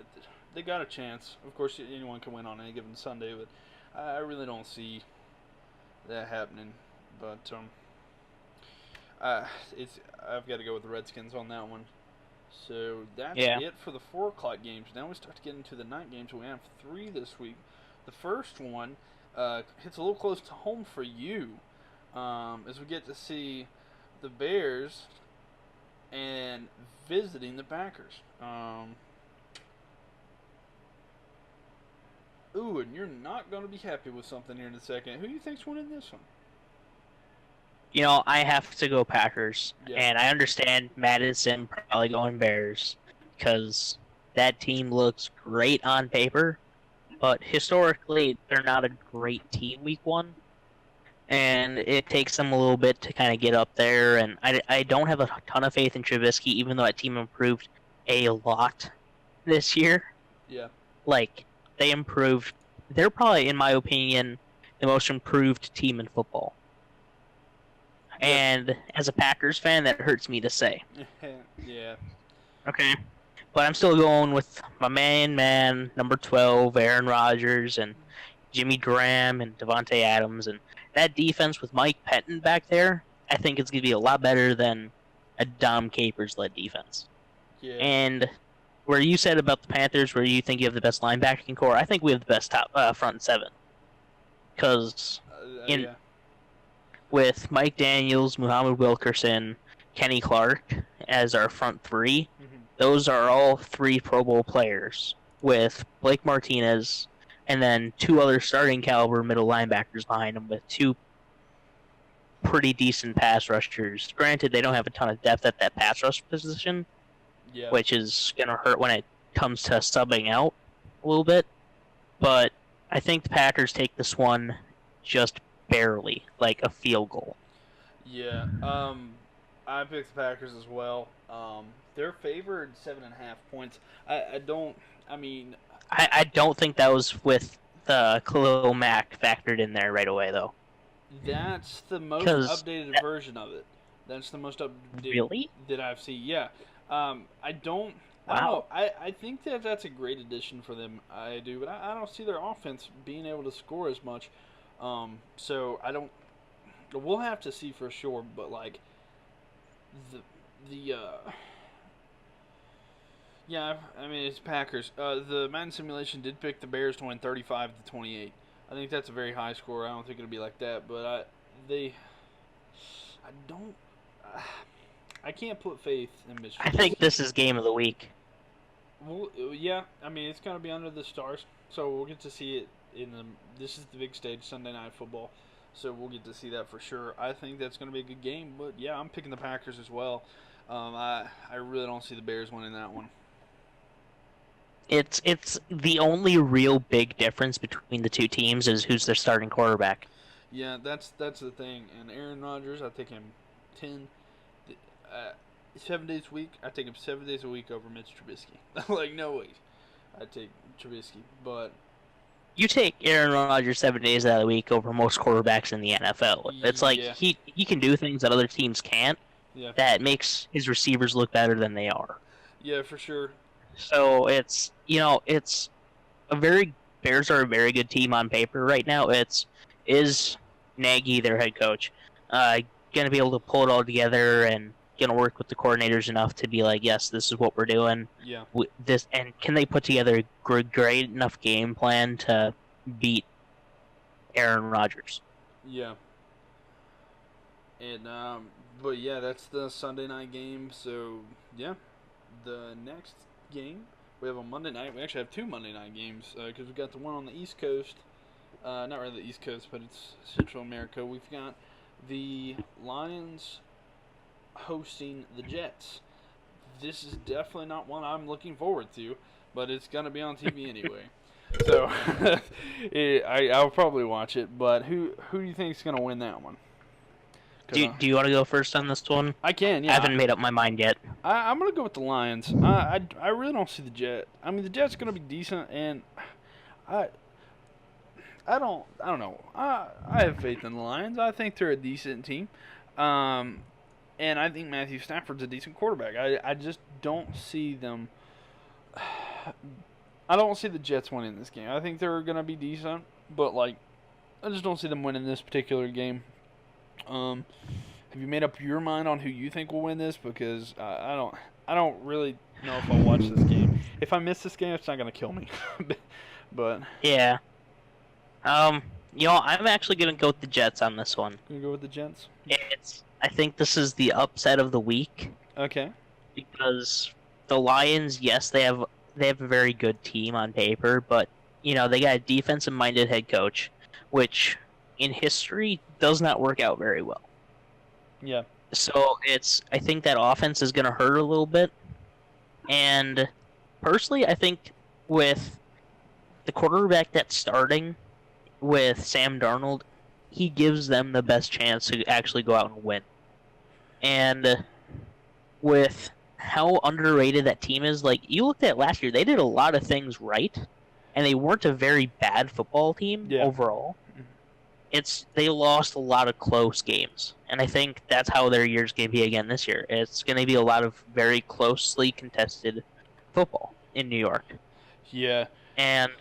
they got a chance. Of course, anyone can win on any given Sunday, but I really don't see that happening. But I've got to go with the Redskins on that one. So that's it for the 4 o'clock games. Now we start to get into the night games. We have 3 this week. The first one hits a little close to home for you, as we get to see the Bears and visiting the Packers. And you're not going to be happy with something here in a second. Who do you think's winning this one? You know, I have to go Packers, Yeah. and I understand Madison probably going Bears, because that team looks great on paper, but historically they're not a great team week 1, and it takes them a little bit to kind of get up there, and I don't have a ton of faith in Trubisky, even though that team improved a lot this year. Yeah. Like, they improved. They're probably, in my opinion, the most improved team in football. And as a Packers fan, that hurts me to say. Yeah. Okay. But I'm still going with my man, number 12, Aaron Rodgers, and Jimmy Graham, and Devontae Adams. And that defense with Mike Pettin back there, I think it's going to be a lot better than a Dom Capers-led defense. Yeah. And where you said about the Panthers, where you think you have the best linebacking core, I think we have the best top front 7. Because with Mike Daniels, Muhammad Wilkerson, Kenny Clark, as our front three, Mm-hmm. those are all 3 Pro Bowl players, with Blake Martinez and then 2 other starting caliber middle linebackers behind them, with 2 pretty decent pass rushers. Granted, they don't have a ton of depth at that pass rush position, Yeah. which is going to hurt when it comes to subbing out a little bit. But I think the Packers take this one just barely, like a field goal. Yeah. I picked the Packers as well. They're favored 7.5 points. I don't. I mean, I don't think that was with the Khalil Mack factored in there right away, though. that's the most 'Cause updated version of it. That's the most updated Really? that I've seen. Yeah. I don't. I don't Wow. know. I think that that's a great addition for them. I do, but I don't see their offense being able to score as much. So I don't. We'll have to see for sure. But like the yeah, I mean it's Packers. The Madden simulation did pick the Bears to win 35-28. I think that's a very high score. I don't think it'll be like that, but I don't. I can't put faith in Michigan. I think this is game of the week. Well, yeah, I mean it's gonna be under the stars, so we'll get to see it in the. This is the big stage, Sunday Night Football, so we'll get to see that for sure. I think that's gonna be a good game, but yeah, I'm picking the Packers as well. I really don't see the Bears winning that one. It's the only real big difference between the two teams is who's their starting quarterback. Yeah, that's the thing. And Aaron Rodgers, I take him 10, 7 days a week. I take him 7 days a week over Mitch Trubisky. Like no way, I take Trubisky, but. You take Aaron Rodgers 7 days out of the week over most quarterbacks in the NFL. It's like Yeah. he can do things that other teams can't. Yeah. That makes his receivers look better than they are. Yeah, for sure. So it's Bears are a very good team on paper right now. Is Nagy, their head coach, gonna be able to pull it all together and gonna work with the coordinators enough to be like, yes, this is what we're doing. Yeah. And can they put together a great enough game plan to beat Aaron Rodgers? Yeah. And but yeah, that's the Sunday night game. So yeah, the next game we have a Monday night. We actually have 2 Monday night games because we got the one on the East Coast. Not really the East Coast, but it's Central America. We've got the Lions hosting the Jets. This is definitely not one I'm looking forward to, but it's gonna be on TV anyway. So I'll probably watch it. But who do you think is gonna win that one? Do you want to go first on this one? I can. Yeah. I haven't made up my mind yet. I'm gonna go with the Lions. I really don't see the Jets. I mean, the Jets gonna be decent, and I don't know. I have faith in the Lions. I think they're a decent team, and I think Matthew Stafford's a decent quarterback. I just don't see them. I don't see the Jets winning this game. I think they're gonna be decent, but like, I just don't see them winning this particular game. Have you made up your mind on who you think will win this? Because I don't really know if I'll watch this game. If I miss this game, it's not gonna kill me. But Yeah. I'm actually gonna go with the Jets on this one. you go with the Jets. I think this is the upset of the week Okay. because the Lions, yes, they have a very good team on paper, but they got a defensive-minded head coach, which in history does not work out very well. Yeah. So I think that offense is going to hurt a little bit. And personally, I think with the quarterback that's starting with Sam Darnold, he gives them the best chance to actually go out and win. And with how underrated that team is, like you looked at last year, they did a lot of things right, and they weren't a very bad football team overall. They lost a lot of close games, and I think that's how their year's going to be again this year. It's going to be a lot of very closely contested football in New York. Yeah. And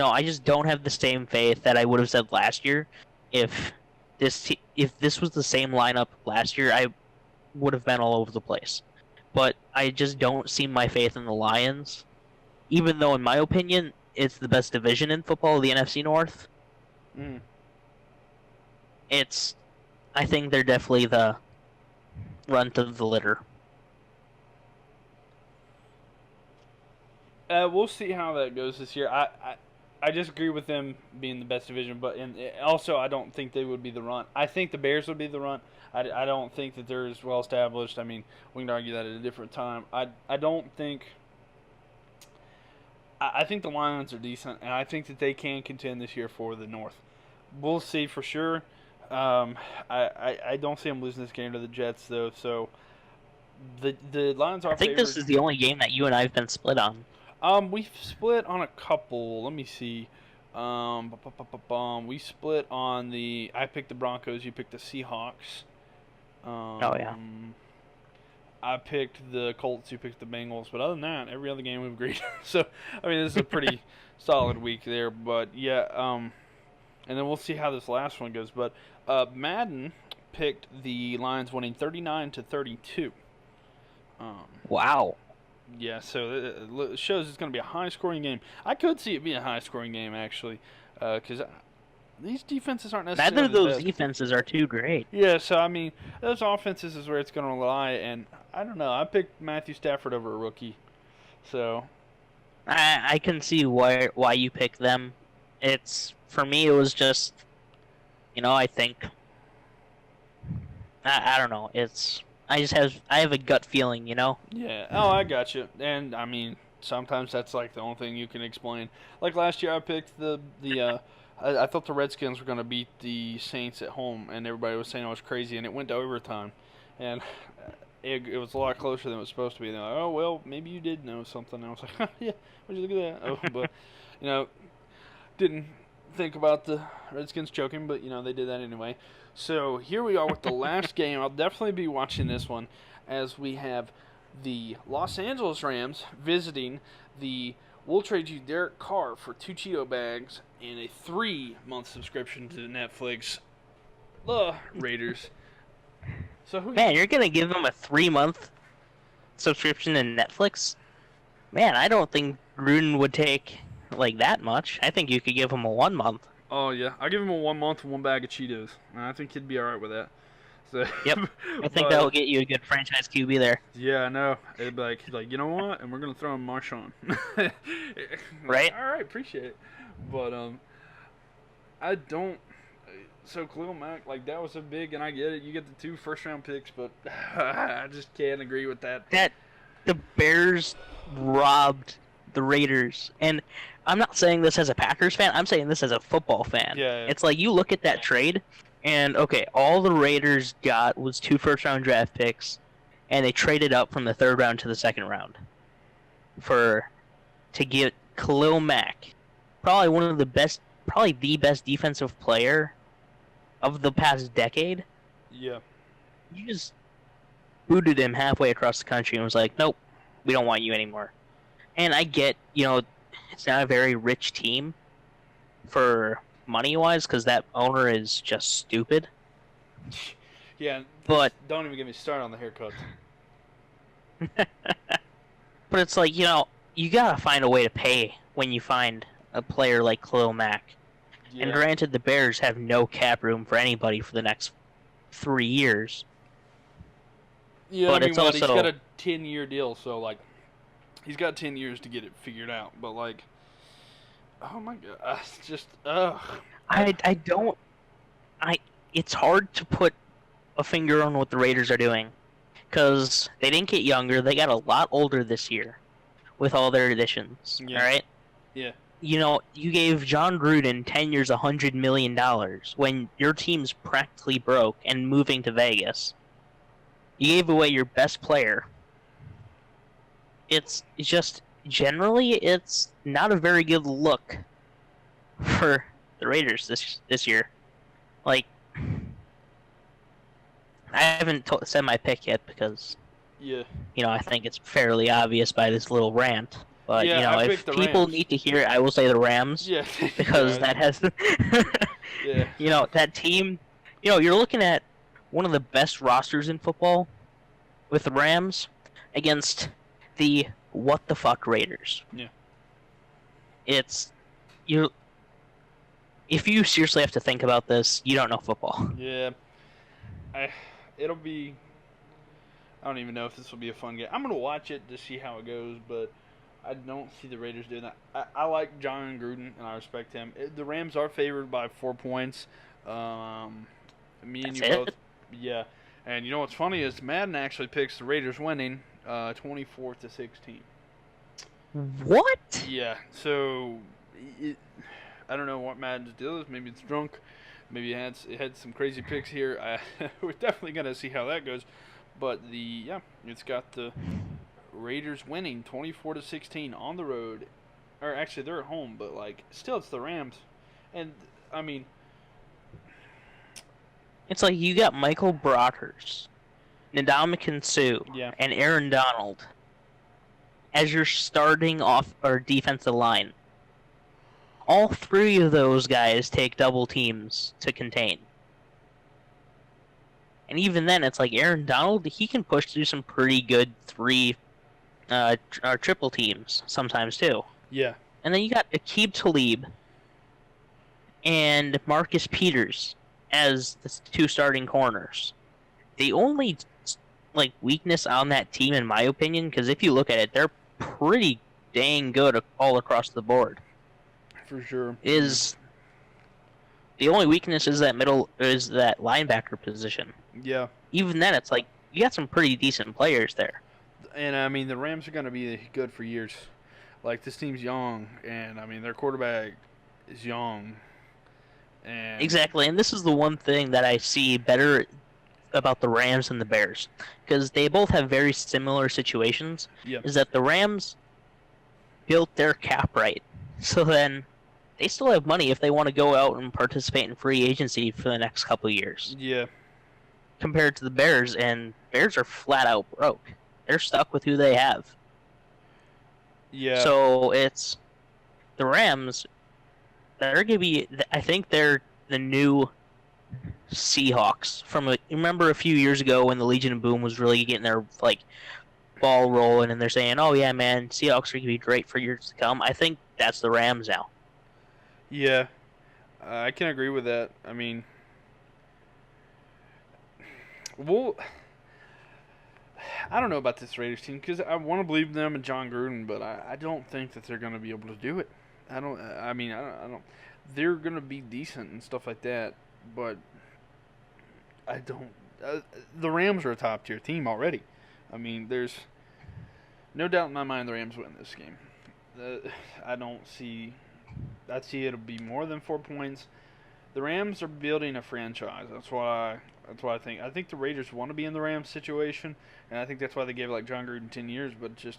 I just don't have the same faith that I would have said last year. If this was the same lineup last year, I would have been all over the place. But I just don't see my faith in the Lions, even though in my opinion it's the best division in football, the NFC North. I think they're definitely runt of the litter. We'll see how that goes this year. I disagree with them being the best division, but also I don't think they would be the runt. I think the Bears would be the runt. I don't think that they're as well established. I mean, we can argue that at a different time. I don't think. I think the Lions are decent, and I think that they can contend this year for the North. We'll see for sure. I don't see them losing this game to the Jets though. So the Lions are. I think this is the only game that you and I have been split on. We've split on a couple. Let me see. We split on the. I picked the Broncos. You picked the Seahawks. Oh yeah. I picked the Colts. You picked the Bengals. But other than that, every other game we've agreed. So I mean, this is a pretty solid week there. But yeah. And then we'll see how this last one goes. But Madden picked the Lions winning 39-32. Wow. Yeah, so it shows it's going to be a high-scoring game. I could see it being a high-scoring game, actually, because these defenses aren't necessarily Neither of those the best. defenses are too great. Yeah, so, I mean, those offenses is where it's going to lie, and I don't know. I picked Matthew Stafford over a rookie, so. I can see why you picked them. For me, it was just, I think, I don't know, I have a gut feeling, Yeah. Oh, I got you. And I mean, sometimes that's like the only thing you can explain. Like last year, I picked I thought the Redskins were going to beat the Saints at home, and everybody was saying I was crazy, and it went to overtime, and it was a lot closer than it was supposed to be. And they're like, oh well, maybe you did know something. And I was like, yeah, would you look at that? Oh, but didn't think about the Redskins choking, but they did that anyway. So here we are with the last game. I'll definitely be watching this one as we have the Los Angeles Rams visiting the We'll Trade You Derek Carr for 2 Cheeto bags and a 3-month subscription to Netflix. The Raiders. So Man, you're gonna give them a 3-month subscription to Netflix? Man, I don't think Gruden would take like that much. I think you could give him a 1 month. Oh yeah, I'll give him a 1 month and 1 bag of Cheetos. I think he'd be all right with that. So, yep, I think that'll get you a good franchise QB there. Yeah, I know. It'd be like, you know what? And we're gonna throw him Marshawn. Right? All right, appreciate it. But I don't. So Khalil Mack, like that was a big, and I get it. You get the 2 first-round picks, but I just can't agree with that. The Bears robbed the Raiders, and I'm not saying this as a Packers fan. I'm saying this as a football fan. Yeah. It's like you look at that trade, and okay, all the Raiders got was 2 first-round draft picks, and they traded up from the 3rd round to the 2nd round to get Khalil Mack, probably the best defensive player of the past decade. Yeah. You just booted him halfway across the country and was like, nope, we don't want you anymore. And I get, it's not a very rich team for money-wise because that owner is just stupid. Yeah, but don't even get me started on the haircut. But it's like, you gotta find a way to pay when you find a player like Khalil Mack. Yeah. And granted, the Bears have no cap room for anybody for the next 3 years. Yeah, but I mean, he's got a 10-year deal, so like, he's got 10 years to get it figured out. But like, oh my god, it's just ugh. It's hard to put a finger on what the Raiders are doing, because they didn't get younger. They got a lot older this year, with all their additions. Yeah. All right. Yeah. You gave John Gruden 10 years, $100 million when your team's practically broke and moving to Vegas. You gave away your best player. It's just, generally, it's not a very good look for the Raiders this year. Like, I haven't said my pick yet because, I think it's fairly obvious by this little rant. But, if people need to hear it, I will say the Rams. Yeah. Because that has... yeah. That team... you're looking at one of the best rosters in football with the Rams against the what-the-fuck Raiders. Yeah. It's... If you seriously have to think about this, you don't know football. Yeah. It'll be... I don't even know if this will be a fun game. I'm gonna watch it to see how it goes, but I don't see the Raiders doing that. I like John Gruden and I respect him. The Rams are favored by 4 points. Me and That's you both, it. yeah. And you know what's funny is Madden actually picks the Raiders winning, 24-16. What? Yeah. So I don't know what Madden's deal is. Maybe it's drunk. Maybe it had some crazy picks here. We're definitely gonna see how that goes. But it's got the Raiders winning 24-16 on the road, or actually they're at home, but like still it's the Rams, and I mean It's like you got Michael Brockers, Ndamukong Suh, yeah, and Aaron Donald as your starting off or defensive line. All three of those guys take double teams to contain. And even then, it's like Aaron Donald, he can push through some pretty good or triple teams sometimes too. yeah, And then you got Aqib Talib and Marcus Peters as the two starting corners. The only weakness on that team, in my opinion, because if you look at it, they're pretty dang good all across the board. for sure. Is the only weakness is that linebacker position. Yeah, Even then, it's like you got some pretty decent players there. and I mean the Rams are gonna be good for years. Like this team's young, and I mean their quarterback is young. And Exactly, and this is the one thing that I see better about the Rams and the Bears, because they both have very similar situations. yeah, Is that the Rams built their cap right, so then they still have money if they want to go out and participate in free agency for the next couple of years. yeah, Compared to the Bears, and Bears are flat out broke. They're stuck with who they have. yeah. So it's the Rams. They're gonna be. I think they're the new Seahawks. Remember a few years ago when the Legion of Boom was really getting their ball rolling, and they're saying, "Oh yeah, man, Seahawks are gonna be great for years to come." I think that's the Rams now. Yeah, I can agree with that. I mean, well, I don't know about this Raiders team because I want to believe them and John Gruden, but I don't think that they're going to be able to do it. I don't. I mean, I don't. They're going to be decent and stuff like that, but I don't. The Rams are a top tier team already. I mean, there's no doubt in my mind the Rams win this game. I don't see. I see it'll be more than 4 points. The Rams are building a franchise. That's why I think. I think the Raiders want to be in the Rams situation, and I think that's why they gave John Gruden 10 years. But just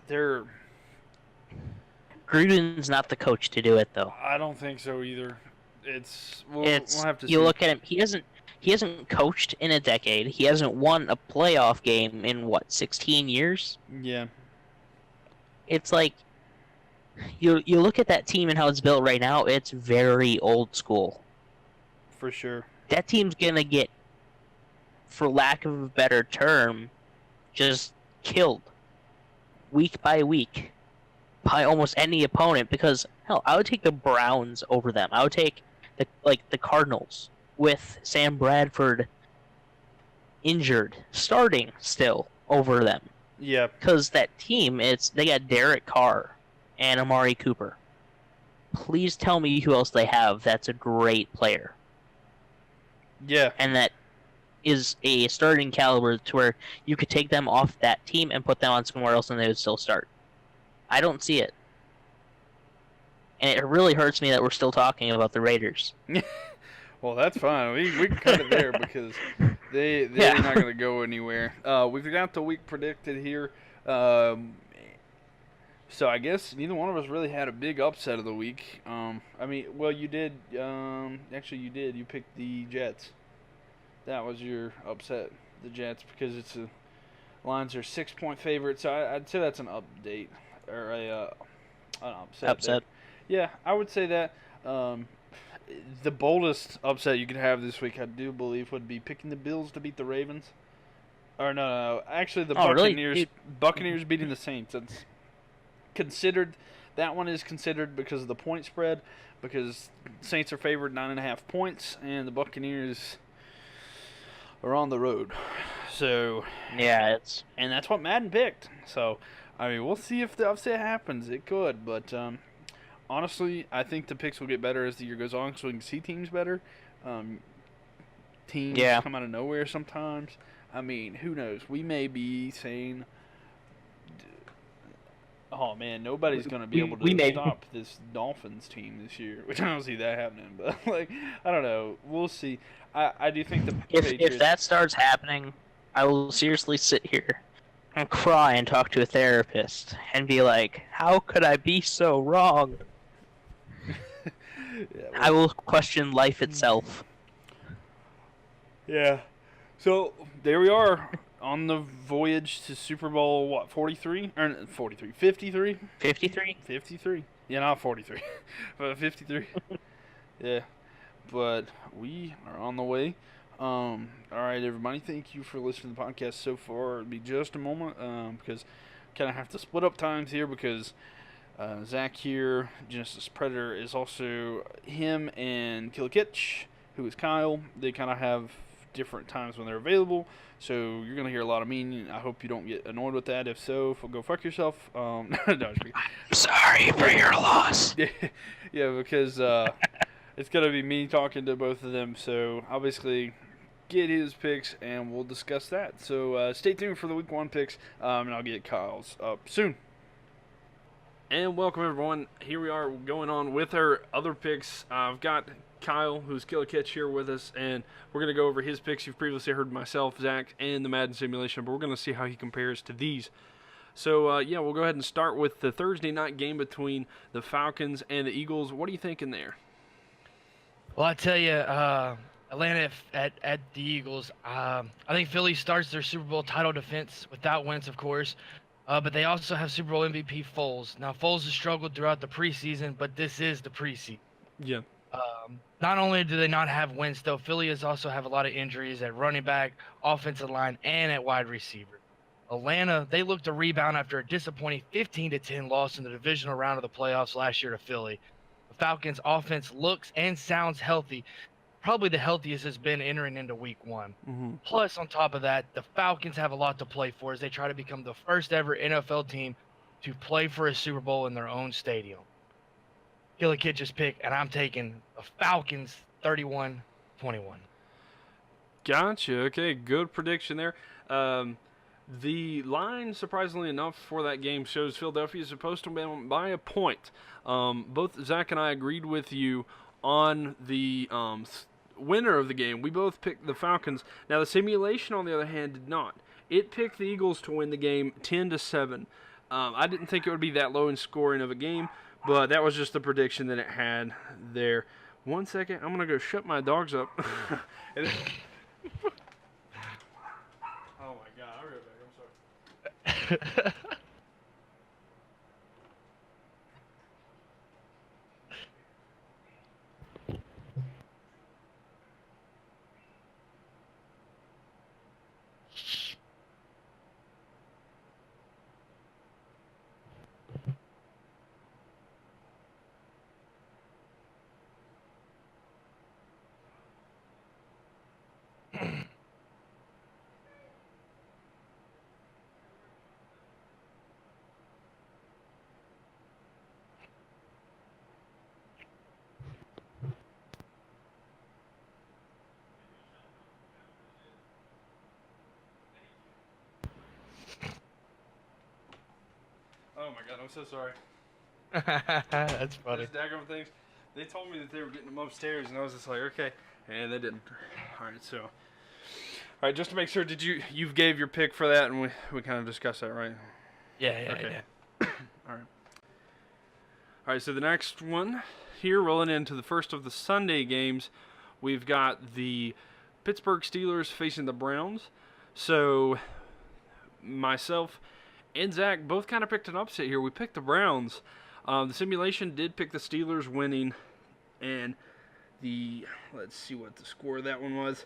they're. Gruden's not the coach to do it, though. I don't think so either. We'll have to see. You look at him. He hasn't coached in a decade. He hasn't won a playoff game in 16 years. Yeah. It's like you look at that team and how it's built right now. It's very old school. For sure. That team's gonna get, for lack of a better term, just killed week by week by almost any opponent. Because hell, I would take the Browns over them. I would take the Cardinals with Sam Bradford injured, starting still over them. Yeah. Because that team, they got Derek Carr and Amari Cooper. Please tell me who else they have that's a great player. Yeah. And that is a starting caliber to where you could take them off that team and put them on somewhere else and they would still start. I don't see it. And it really hurts me that we're still talking about the Raiders. Well, that's fine. We can cut it there because they're not going to go anywhere. We've got the week predicted here. So I guess neither one of us really had a big upset of the week. I mean, well, you did. Actually, you did. You picked the Jets. That was your upset, the Jets, because Lions are 6-point favorites. So I'd say that's an update or an upset. Upset. Yeah, I would say that. The boldest upset you could have this week, I do believe, would be picking the Bills to beat the Ravens. Or no, actually the Buccaneers. Really? Buccaneers beating the Saints. It's considered. That one is considered because of the point spread. Because Saints are favored 9.5 points, and the Buccaneers are on the road. So, Yeah, and that's what Madden picked. So, I mean, we'll see if the upset happens. It could, but honestly, I think the picks will get better as the year goes on, so we can see teams better. Um, teams yeah. come out of nowhere sometimes. I mean, who knows? We may be saying, "Oh man, nobody's going to be able We to may stop this Dolphins team this year," which I don't see that happening. But like, I don't know. We'll see. I do think the if Patriots. that starts happening, I will seriously sit here and cry and talk to a therapist and be like, "How could I be so wrong?" Yeah, I will question life itself. Yeah. So there we are on the voyage to Super Bowl, what, 43? Or 43, 53? 53? 53. Yeah, not 43, but 53. Yeah. But we are on the way. All right, everybody. Thank you for listening to the podcast so far. It'll be just a moment because kind of have to split up times here because Zach here, Genesis Predator, is also him and Killikitch, who is Kyle. They kind of have different times when they're available, so you're gonna hear a lot of me. I hope you don't get annoyed with that. If so, go fuck yourself. No, I'm Sorry for your loss. yeah, because it's gonna be me talking to both of them. So I'll basically get his picks and we'll discuss that. So stay tuned for the week 1 picks, and I'll get Kyle's up soon. And welcome everyone. Here we are going on with our other picks. I've got Kyle, who's Killikitch, here with us, and we're going to go over his picks. You've previously heard myself, Zach, and the Madden simulation, but we're going to see how he compares to these. So, yeah, we'll go ahead and start with the Thursday night game between the Falcons and the Eagles. What are you thinking there? Well, I tell you, Atlanta at the Eagles, I think Philly starts their Super Bowl title defense without Wentz, of course. But they also have Super Bowl MVP Foles. Now, Foles has struggled throughout the preseason, but this is the preseason. Yeah. Not only do they not have Wentz, though, Philly has also have a lot of injuries at running back, offensive line, and at wide receiver. Atlanta, they look to rebound after a disappointing 15-10 loss in the divisional round of the playoffs last year to Philly. The Falcons' offense looks and sounds healthy, probably the healthiest it's been entering into week 1. Mm-hmm. Plus, on top of that, the Falcons have a lot to play for as they try to become the first ever NFL team to play for a Super Bowl in their own stadium. Killikitch's pick, and I'm taking the Falcons 31-21. Gotcha. Okay, good prediction there. The line, surprisingly enough, for that game shows Philadelphia is supposed to win by a point. Both Zach and I agreed with you on the winner of the game. We both picked the Falcons. Now, the simulation, on the other hand, did not. It picked the Eagles to win the game 10-7. I didn't think it would be that low in scoring of a game, but that was just the prediction that it had there. 1 second, I'm going to go shut my dogs up. Oh my God, I'll be right back. I'm sorry. Oh my God, I'm so sorry. That's funny. These daggone things. They told me that they were getting them upstairs, and I was just like, okay, and they didn't. All right, just to make sure, you gave your pick for that, and we kind of discussed that, right? Yeah. All right. So the next one here, rolling into the first of the Sunday games, we've got the Pittsburgh Steelers facing the Browns. So myself and Zach both kind of picked an upset here. We picked the Browns. The simulation did pick the Steelers winning, and let's see what the score of that one was.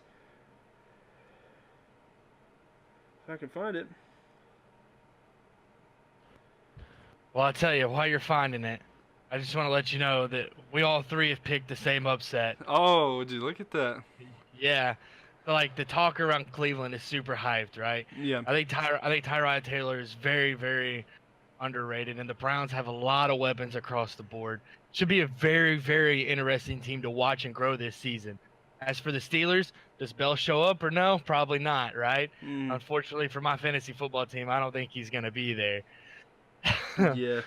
If I can find it. Well, I'll tell you, while you're finding it, I just want to let you know that we all three have picked the same upset. Oh, would you look at that? Yeah. like the talk around Cleveland is super hyped, right? Yeah. I think Tyrod Taylor is very, very underrated, and the Browns have a lot of weapons across the board. Should be a very, very interesting team to watch and grow this season. As for the Steelers, does Bell show up or no? Probably not, right? Unfortunately for my fantasy football team, I don't think he's going to be there. Yeah.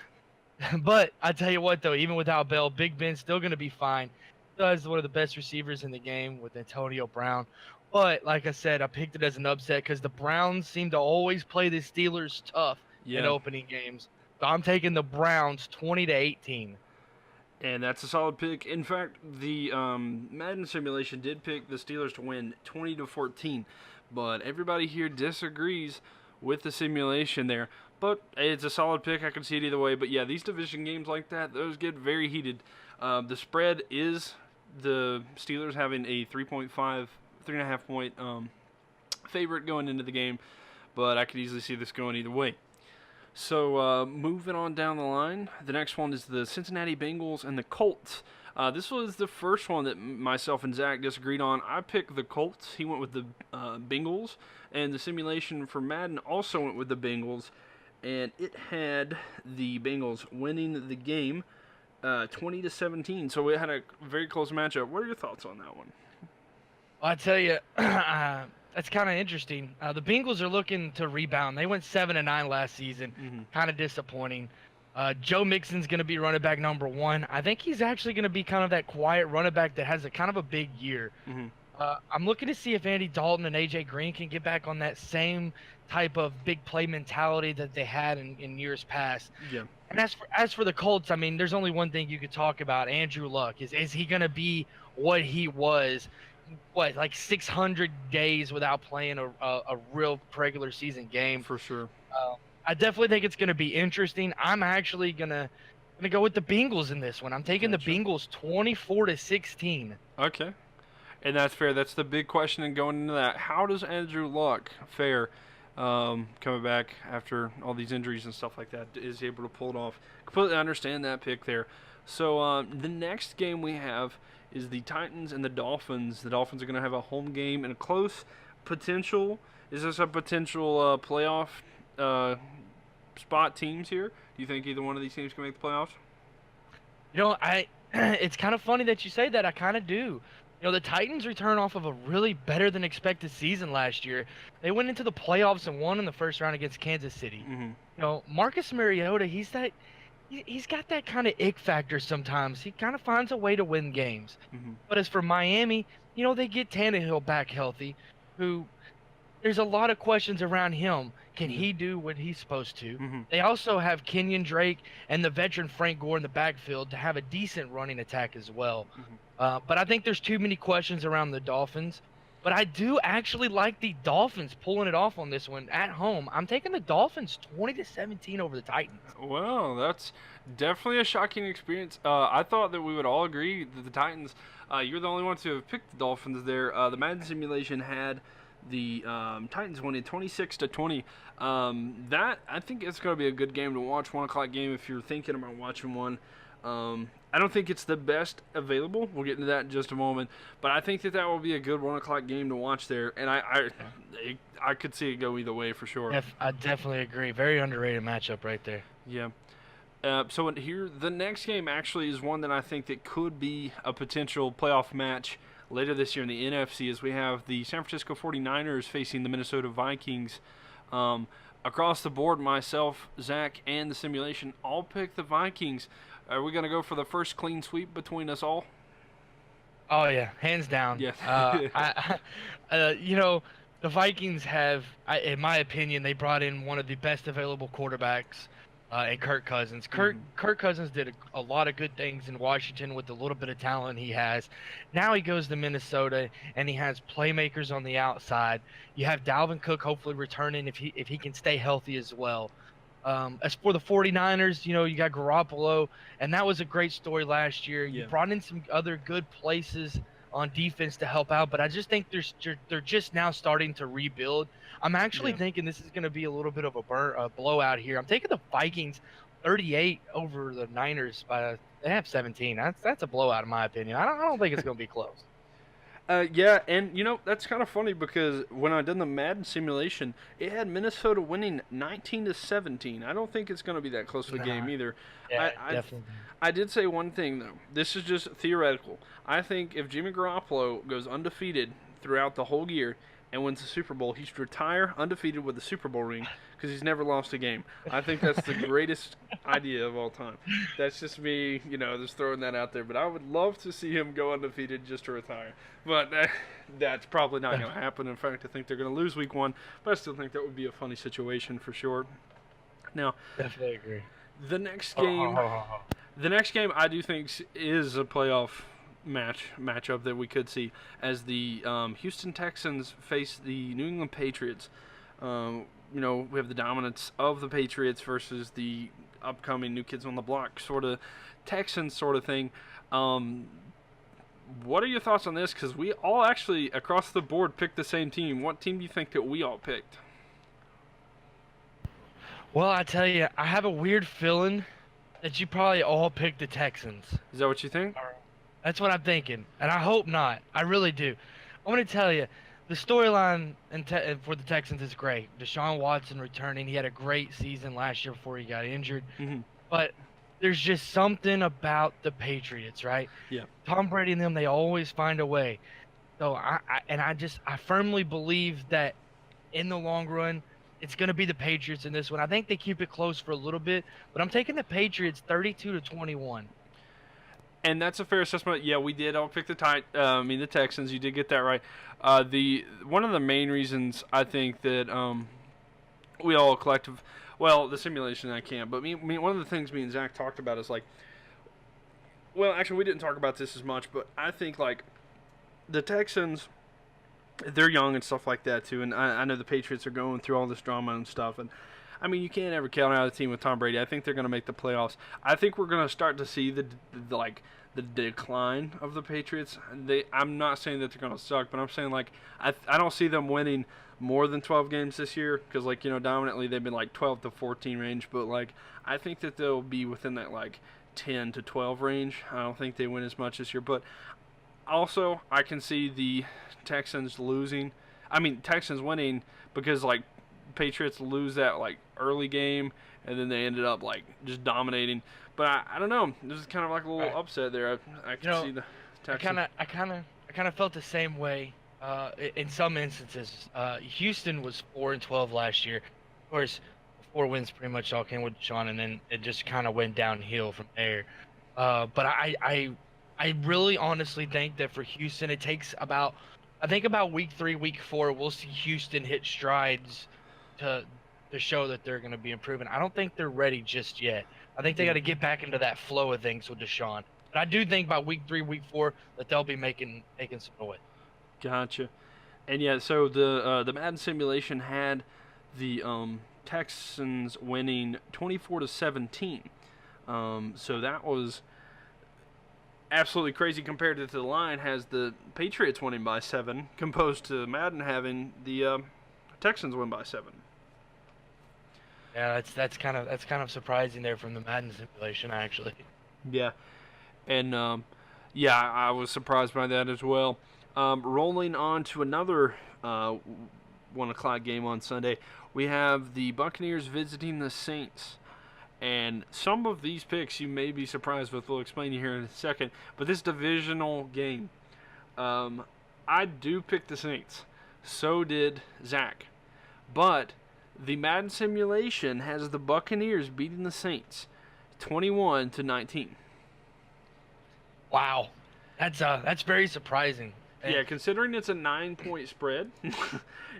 But I tell you what, though, even without Bell, Big Ben's still going to be fine. Still has one of the best receivers in the game with Antonio Brown. But like I said, I picked it as an upset because the Browns seem to always play the Steelers tough in opening games. So I'm taking the Browns 20-18. And that's a solid pick. In fact, the Madden simulation did pick the Steelers to win 20-14, but everybody here disagrees with the simulation there. But it's a solid pick. I can see it either way. But yeah, these division games like that, those get very heated. The spread is the Steelers having a 3.5 point favorite going into the game, but I could easily see this going either way. So moving on down the line, the next one is the Cincinnati Bengals and the Colts. This was the first one that myself and Zach disagreed on. I picked the Colts. He went with the Bengals, and the simulation for Madden also went with the Bengals, and it had the Bengals winning the game 20-17. So we had a very close matchup. What are your thoughts on that one? Well, I tell you, that's kind of interesting. The Bengals are looking to rebound. They went 7-9 last season. Kind of disappointing. Joe Mixon's going to be running back number 1. I think he's actually going to be kind of that quiet running back that has a kind of a big year. I'm looking to see if Andy Dalton and A.J. Green can get back on that same type of big play mentality that they had in years past. Yeah. And as for the Colts, I mean, there's only one thing you could talk about. Andrew Luck. Is he going to be what he was, like 600 days without playing a real regular season game? For sure. I definitely think it's going to be interesting. I'm actually gonna go with the Bengals in this one. I'm taking the Bengals 24-16. Okay. And that's fair. That's the big question and going into that. How does Andrew Luck fare coming back after all these injuries and stuff like that? Is he able to pull it off? Completely understand that pick there. So the next game we have is the Titans and the Dolphins. The Dolphins are going to have a home game and a close potential. Is this a potential playoff spot teams here? Do you think either one of these teams can make the playoffs? You know, it's kind of funny that you say that. I kind of do. You know, the Titans return off of a really better than expected season last year. They went into the playoffs and won in the first round against Kansas City. You know, Marcus Mariota, he's got that kind of ick factor sometimes. He kind of finds a way to win games. But as for Miami, you know, they get Tannehill back healthy, who there's a lot of questions around him. Can he do what he's supposed to? They also have Kenyon Drake and the veteran Frank Gore in the backfield to have a decent running attack as well. But I think there's too many questions around the Dolphins. But I do actually like the Dolphins pulling it off on this one at home. I'm taking the Dolphins 20-17 over the Titans. Well, that's definitely a shocking experience. I thought that we would all agree that the Titans, you're the only ones who have picked the Dolphins there. The Madden simulation had the Titans winning 26-20. That, I think it's going to be a good game to watch, 1 o'clock game if you're thinking about watching one. I don't think it's the best available. We'll get into that in just a moment. But I think that will be a good 1 o'clock game to watch there. And I could see it go either way for sure. I definitely agree. Very underrated matchup right there. Yeah. So here, the next game actually is one that I think that could be a potential playoff match later this year in the NFC, as we have the San Francisco 49ers facing the Minnesota Vikings. Across the board, myself, Zach, and the simulation all pick the Vikings. Are we going to go for the first clean sweep between us all? Oh, yeah. Hands down. Yes. You know, the Vikings have, in my opinion, they brought in one of the best available quarterbacks in Kirk Cousins. Kirk Cousins did a lot of good things in Washington with the little bit of talent he has. Now he goes to Minnesota, and he has playmakers on the outside. You have Dalvin Cook hopefully returning if he can stay healthy as well. As for the 49ers, you know, you got Garoppolo, and that was a great story last year. You brought in some other good places on defense to help out, but I just think they're just now starting to rebuild. I'm actually thinking this is going to be a little bit of a blowout here. I'm taking the Vikings 38 over the Niners they have 17. That's a blowout in my opinion. I don't think it's going to be close. Yeah, and that's kind of funny because when I did the Madden simulation, it had Minnesota winning 19-17. I don't think it's going to be that close of a game Nah, either. yeah, I definitely. I did say one thing though. This is just theoretical. I think if Jimmy Garoppolo goes undefeated throughout the whole year and wins the Super Bowl, he should retire undefeated with the Super Bowl ring because he's never lost a game. I think that's the greatest idea of all time. That's just me, just throwing that out there. But I would love to see him go undefeated just to retire. But that's probably not going to happen. In fact, I think they're going to lose week 1. But I still think that would be a funny situation for sure. Now, Definitely agree. the next game, the next game I do think is a playoff matchup that we could see as the Houston Texans face the New England Patriots. We have the dominance of the Patriots versus the upcoming New Kids on the Block sort of Texans sort of thing. What are your thoughts on this? Because we all actually across the board picked the same team. What team do you think that we all picked? Well, I tell you, I have a weird feeling that you probably all picked the Texans. Is that what you think? That's what I'm thinking, and I hope not. I really do. I'm going to tell you, the storyline for the Texans is great. Deshaun Watson returning. He had a great season last year before he got injured. Mm-hmm. But there's just something about the Patriots, right? Yeah. Tom Brady and them, they always find a way. So I firmly believe that in the long run, it's going to be the Patriots in this one. I think they keep it close for a little bit, but I'm taking the Patriots 32-21. And that's a fair assessment. Yeah, we did all pick the Texans. You did get that right. One of the main reasons I think that we all the simulation I can't, but one of the things me and Zach talked about is well, actually we didn't talk about this as much, but I think the Texans, they're young and stuff like that too, and I know the Patriots are going through all this drama and stuff, and you can't ever count out a team with Tom Brady. I think they're going to make the playoffs. I think we're going to start to see the decline of the Patriots. I'm not saying that they're going to suck, but I'm saying I don't see them winning more than 12 games this year because dominantly they've been 12 to 14 range, but I think that they'll be within that 10 to 12 range. I don't think they win as much this year, but also I can see the Texans Texans winning because Patriots lose that early game and then they ended up just dominating. But I don't know. This is kind of a little upset there. I can see the Texans. I kind of felt the same way. In some instances, Houston was 4-12 last year. Of course, 4 wins pretty much all came with Deshaun, and then it just kind of went downhill from there. But I really honestly think that for Houston, it takes about week 3, week 4, we'll see Houston hit strides to show that they're going to be improving. I don't think they're ready just yet. I think they got to get back into that flow of things with Deshaun. But I do think by week 3, week 4 that they'll be making some noise. Gotcha. And yeah, so the Madden simulation had the Texans winning 24-17. So that was absolutely crazy compared to the line has the Patriots winning by 7, composed to Madden having the Texans win by 7. Yeah, that's kind of surprising there from the Madden simulation actually. Yeah, and I was surprised by that as well. Rolling on to another 1:00 game on Sunday, we have the Buccaneers visiting the Saints. And some of these picks you may be surprised with. We'll explain you here in a second. But this divisional game, I do pick the Saints. So did Zach. But the Madden simulation has the Buccaneers beating the Saints 21-19. Wow, that's very surprising. Yeah, considering it's a 9-point spread.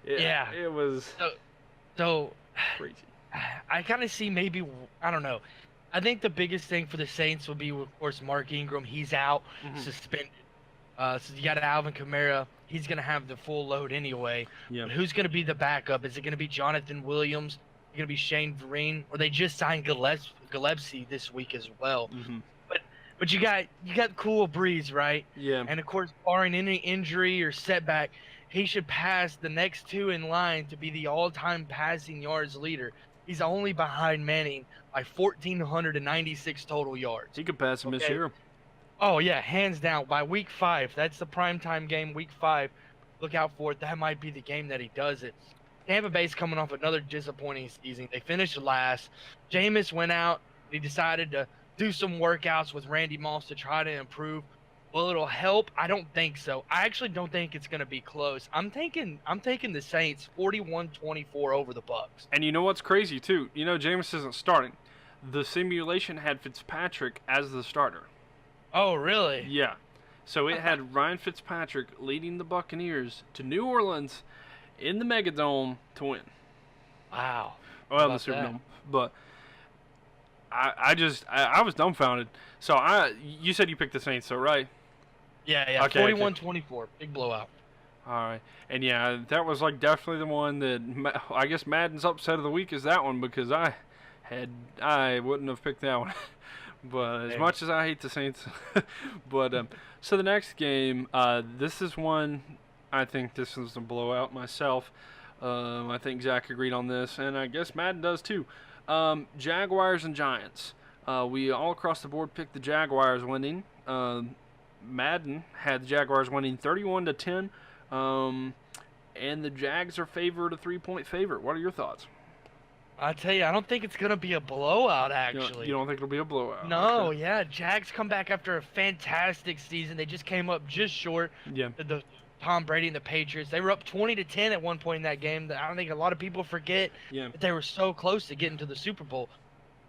It was so crazy. I kind of see maybe, I don't know. I think the biggest thing for the Saints will be, of course, Mark Ingram. He's out, suspended. So you got Alvin Kamara. He's going to have the full load anyway. Yeah. But who's going to be the backup? Is it going to be Jonathan Williams? Is it going to be Shane Vereen? Or they just signed Gillespie this week as well. Mm-hmm. But you got Cool Breeze, right? Yeah. And, of course, barring any injury or setback, he should pass the next 2 in line to be the all-time passing yards leader. He's only behind Manning by 1,496 total yards. He could pass him this year. Oh yeah, hands down. By week 5, that's the primetime game. Week 5, look out for it. That might be the game that he does it. Tampa Bay's coming off another disappointing season. They finished last. Jameis went out. He decided to do some workouts with Randy Moss to try to improve. Will it'll help? I don't think so. I actually don't think it's going to be close. I'm taking the Saints 41-24 over the Bucks. And you know what's crazy too? You know Jameis isn't starting. The simulation had Fitzpatrick as the starter. Oh, really? Yeah. So it had Ryan Fitzpatrick leading the Buccaneers to New Orleans in the Megadome to win. Wow. Well, the Superdome. But I was dumbfounded. So you said you picked the Saints, so right? Yeah. Okay, 41-24. Big blowout. All right. And yeah, that was like definitely the one that I guess Madden's upset of the week is that one because I wouldn't have picked that one. But as much as I hate the Saints, but so the next game, this is one I think this is a blowout myself. I think Zach agreed on this, and I guess Madden does too. Jaguars and Giants. We all across the board picked the Jaguars winning. Madden had the Jaguars winning 31-10, and the Jags are favored a 3-point favorite. What are your thoughts? I tell you, I don't think it's gonna be a blowout. Actually, you don't think it'll be a blowout? No, okay. Yeah, Jags come back after a fantastic season. They just came up just short. Yeah. The Tom Brady and the Patriots. They were up 20-10 at one point in that game. I don't think a lot of people forget that they were so close to getting to the Super Bowl.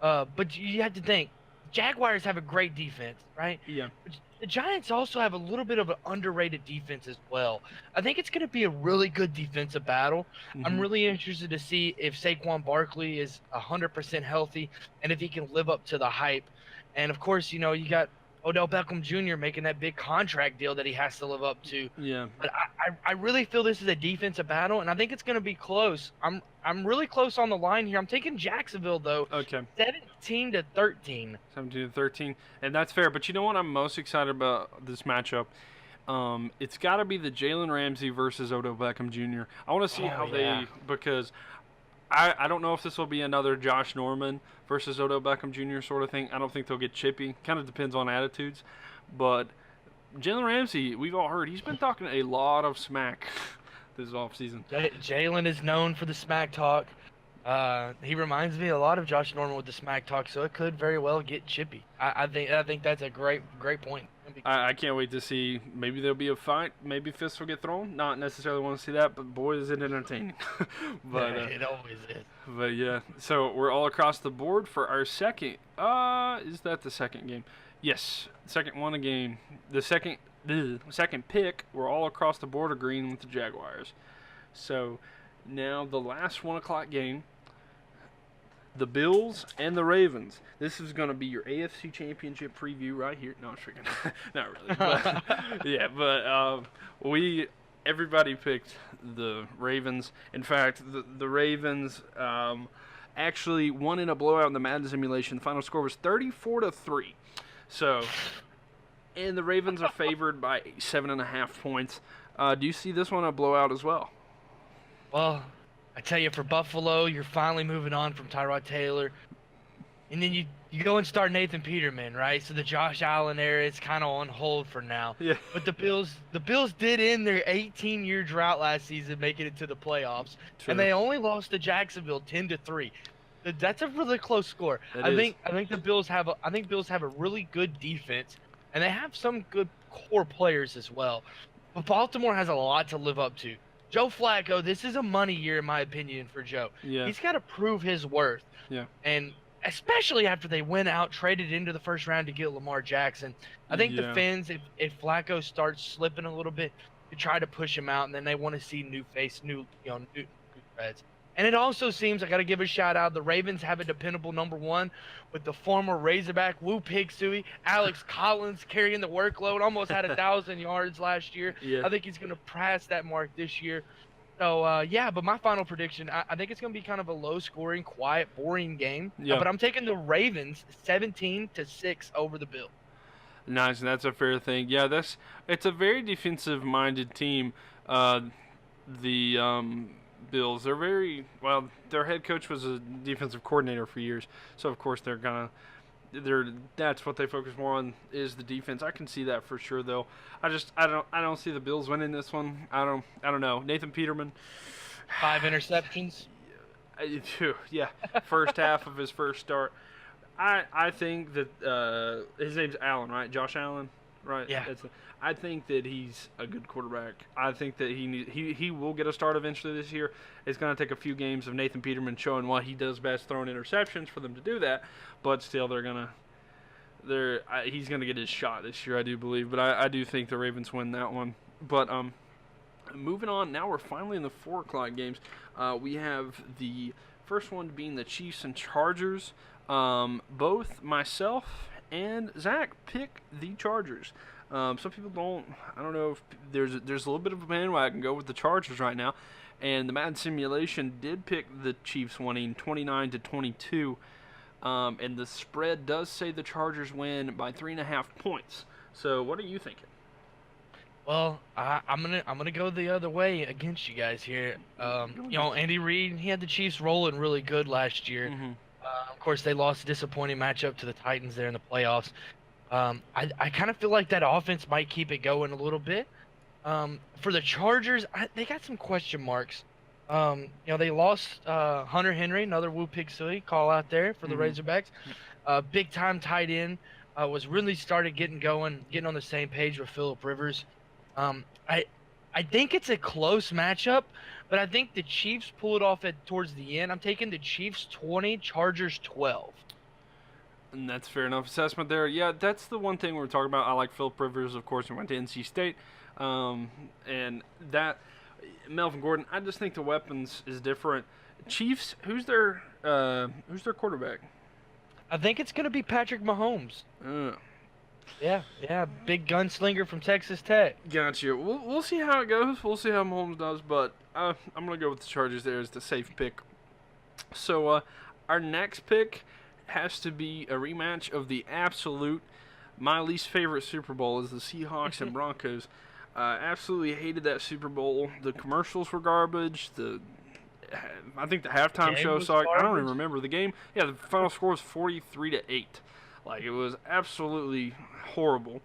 But you have to think, Jaguars have a great defense, right? Yeah. But the Giants also have a little bit of an underrated defense as well. I think it's going to be a really good defensive battle. Mm-hmm. I'm really interested to see if Saquon Barkley is 100% healthy and if he can live up to the hype. And of course, you got Odell Beckham Jr. making that big contract deal that he has to live up to. Yeah. But I really feel this is a defensive battle, and I think it's going to be close. I'm really close on the line here. I'm taking Jacksonville though. Okay. 17-13. 17-13, and that's fair. But you know what I'm most excited about this matchup? It's got to be the Jalen Ramsey versus Odell Beckham Jr. I want to see because I don't know if this will be another Josh Norman versus Odell Beckham Jr. sort of thing. I don't think they'll get chippy. Kind of depends on attitudes. But Jalen Ramsey, we've all heard, he's been talking a lot of smack this offseason. Jalen is known for the smack talk. He reminds me a lot of Josh Norman with the smack talk, so it could very well get chippy. I think that's a great point. I can't wait to see. Maybe there'll be a fight. Maybe fists will get thrown. Not necessarily want to see that, but boy, is it entertaining. But it always is. But yeah, so we're all across the board for our second. Is that the second game? Yes, second one again. The second pick. We're all across the board agreeing with the Jaguars. So now the last 1 o'clock game. The Bills and the Ravens. This is going to be your AFC Championship preview right here. No, I'm freaking not really. But, yeah, but everybody picked the Ravens. In fact, the Ravens actually won in a blowout in the Madden simulation. The final score was 34-3. So, and the Ravens are favored by 7.5 points. Do you see this one a blowout as well? Well, I tell you, for Buffalo, you're finally moving on from Tyrod Taylor. And then you go and start Nathan Peterman, right? So the Josh Allen era is kind of on hold for now. Yeah. But the Bills did end their 18-year drought last season, making it to the playoffs. True. And they only lost to Jacksonville 10-3. That's a really close score. I think the Bills have a really good defense, and they have some good core players as well. But Baltimore has a lot to live up to. Joe Flacco, this is a money year, in my opinion, for Joe. Yeah. He's got to prove his worth. Yeah. And especially after they went out, traded into the first round to get Lamar Jackson. I think the fans, if Flacco starts slipping a little bit, to try to push him out, and then they want to see new threads. And it also seems, I got to give a shout out, the Ravens have a dependable number one with the former Razorback, Woo Pig Suey, Alex Collins carrying the workload, almost had 1,000 yards last year. Yeah. I think he's going to pass that mark this year. So, but my final prediction, I think it's going to be kind of a low-scoring, quiet, boring game. Yeah. But I'm taking the Ravens 17-6 over the Bills. Nice, and that's a fair thing. Yeah, it's a very defensive-minded team. Bills, they're very well. Their head coach was a defensive coordinator for years, so of course they're gonna that's what they focus more on is the defense. I can see that for sure, though. I don't see the Bills winning this one. I don't know. Nathan Peterman, 5 interceptions. yeah, first half of his first start. I think that his name's Allen, right? Josh Allen, right? Yeah. I think that he's a good quarterback. I think that he will get a start eventually this year. It's going to take a few games of Nathan Peterman showing what he does best, throwing interceptions, for them to do that. But still, he's going to get his shot this year, I do believe. But I do think the Ravens win that one. But moving on, now we're finally in the 4 o'clock games. We have the first one being the Chiefs and Chargers. Both myself and Zach pick the Chargers. Some people don't. I don't know if there's a little bit of a bandwagon go with the Chargers right now, and the Madden simulation did pick the Chiefs winning 29-22, and the spread does say the Chargers win by 3.5 points. So what are you thinking? Well, I'm gonna go the other way against you guys here. Andy Reid, he had the Chiefs rolling really good last year. Mm-hmm. Of course, they lost a disappointing matchup to the Titans there in the playoffs. I kind of feel like that offense might keep it going a little bit. For the Chargers, they got some question marks. They lost Hunter Henry, another Woo Pig Sooie call out there for the Razorbacks. Big time tight end, was really started getting going, getting on the same page with Phillip Rivers. I think it's a close matchup, but I think the Chiefs pull it off towards the end. I'm taking the Chiefs 20, Chargers 12. And that's fair enough assessment there. Yeah, that's the one thing we're talking about. I like Phillip Rivers, of course, he went to NC State. And that Melvin Gordon, I just think the weapons is different. Chiefs, who's their quarterback? I think it's going to be Patrick Mahomes. Yeah, big gunslinger from Texas Tech. Gotcha. We'll see how it goes. We'll see how Mahomes does, but I'm going to go with the Chargers there as the safe pick. So our next pick has to be a rematch of the my least favorite Super Bowl is the Seahawks and Broncos. Absolutely hated that Super Bowl. The commercials were garbage. I think the halftime show sucked. I don't even remember the game. Yeah, the final score was 43-8. Like, it was absolutely horrible.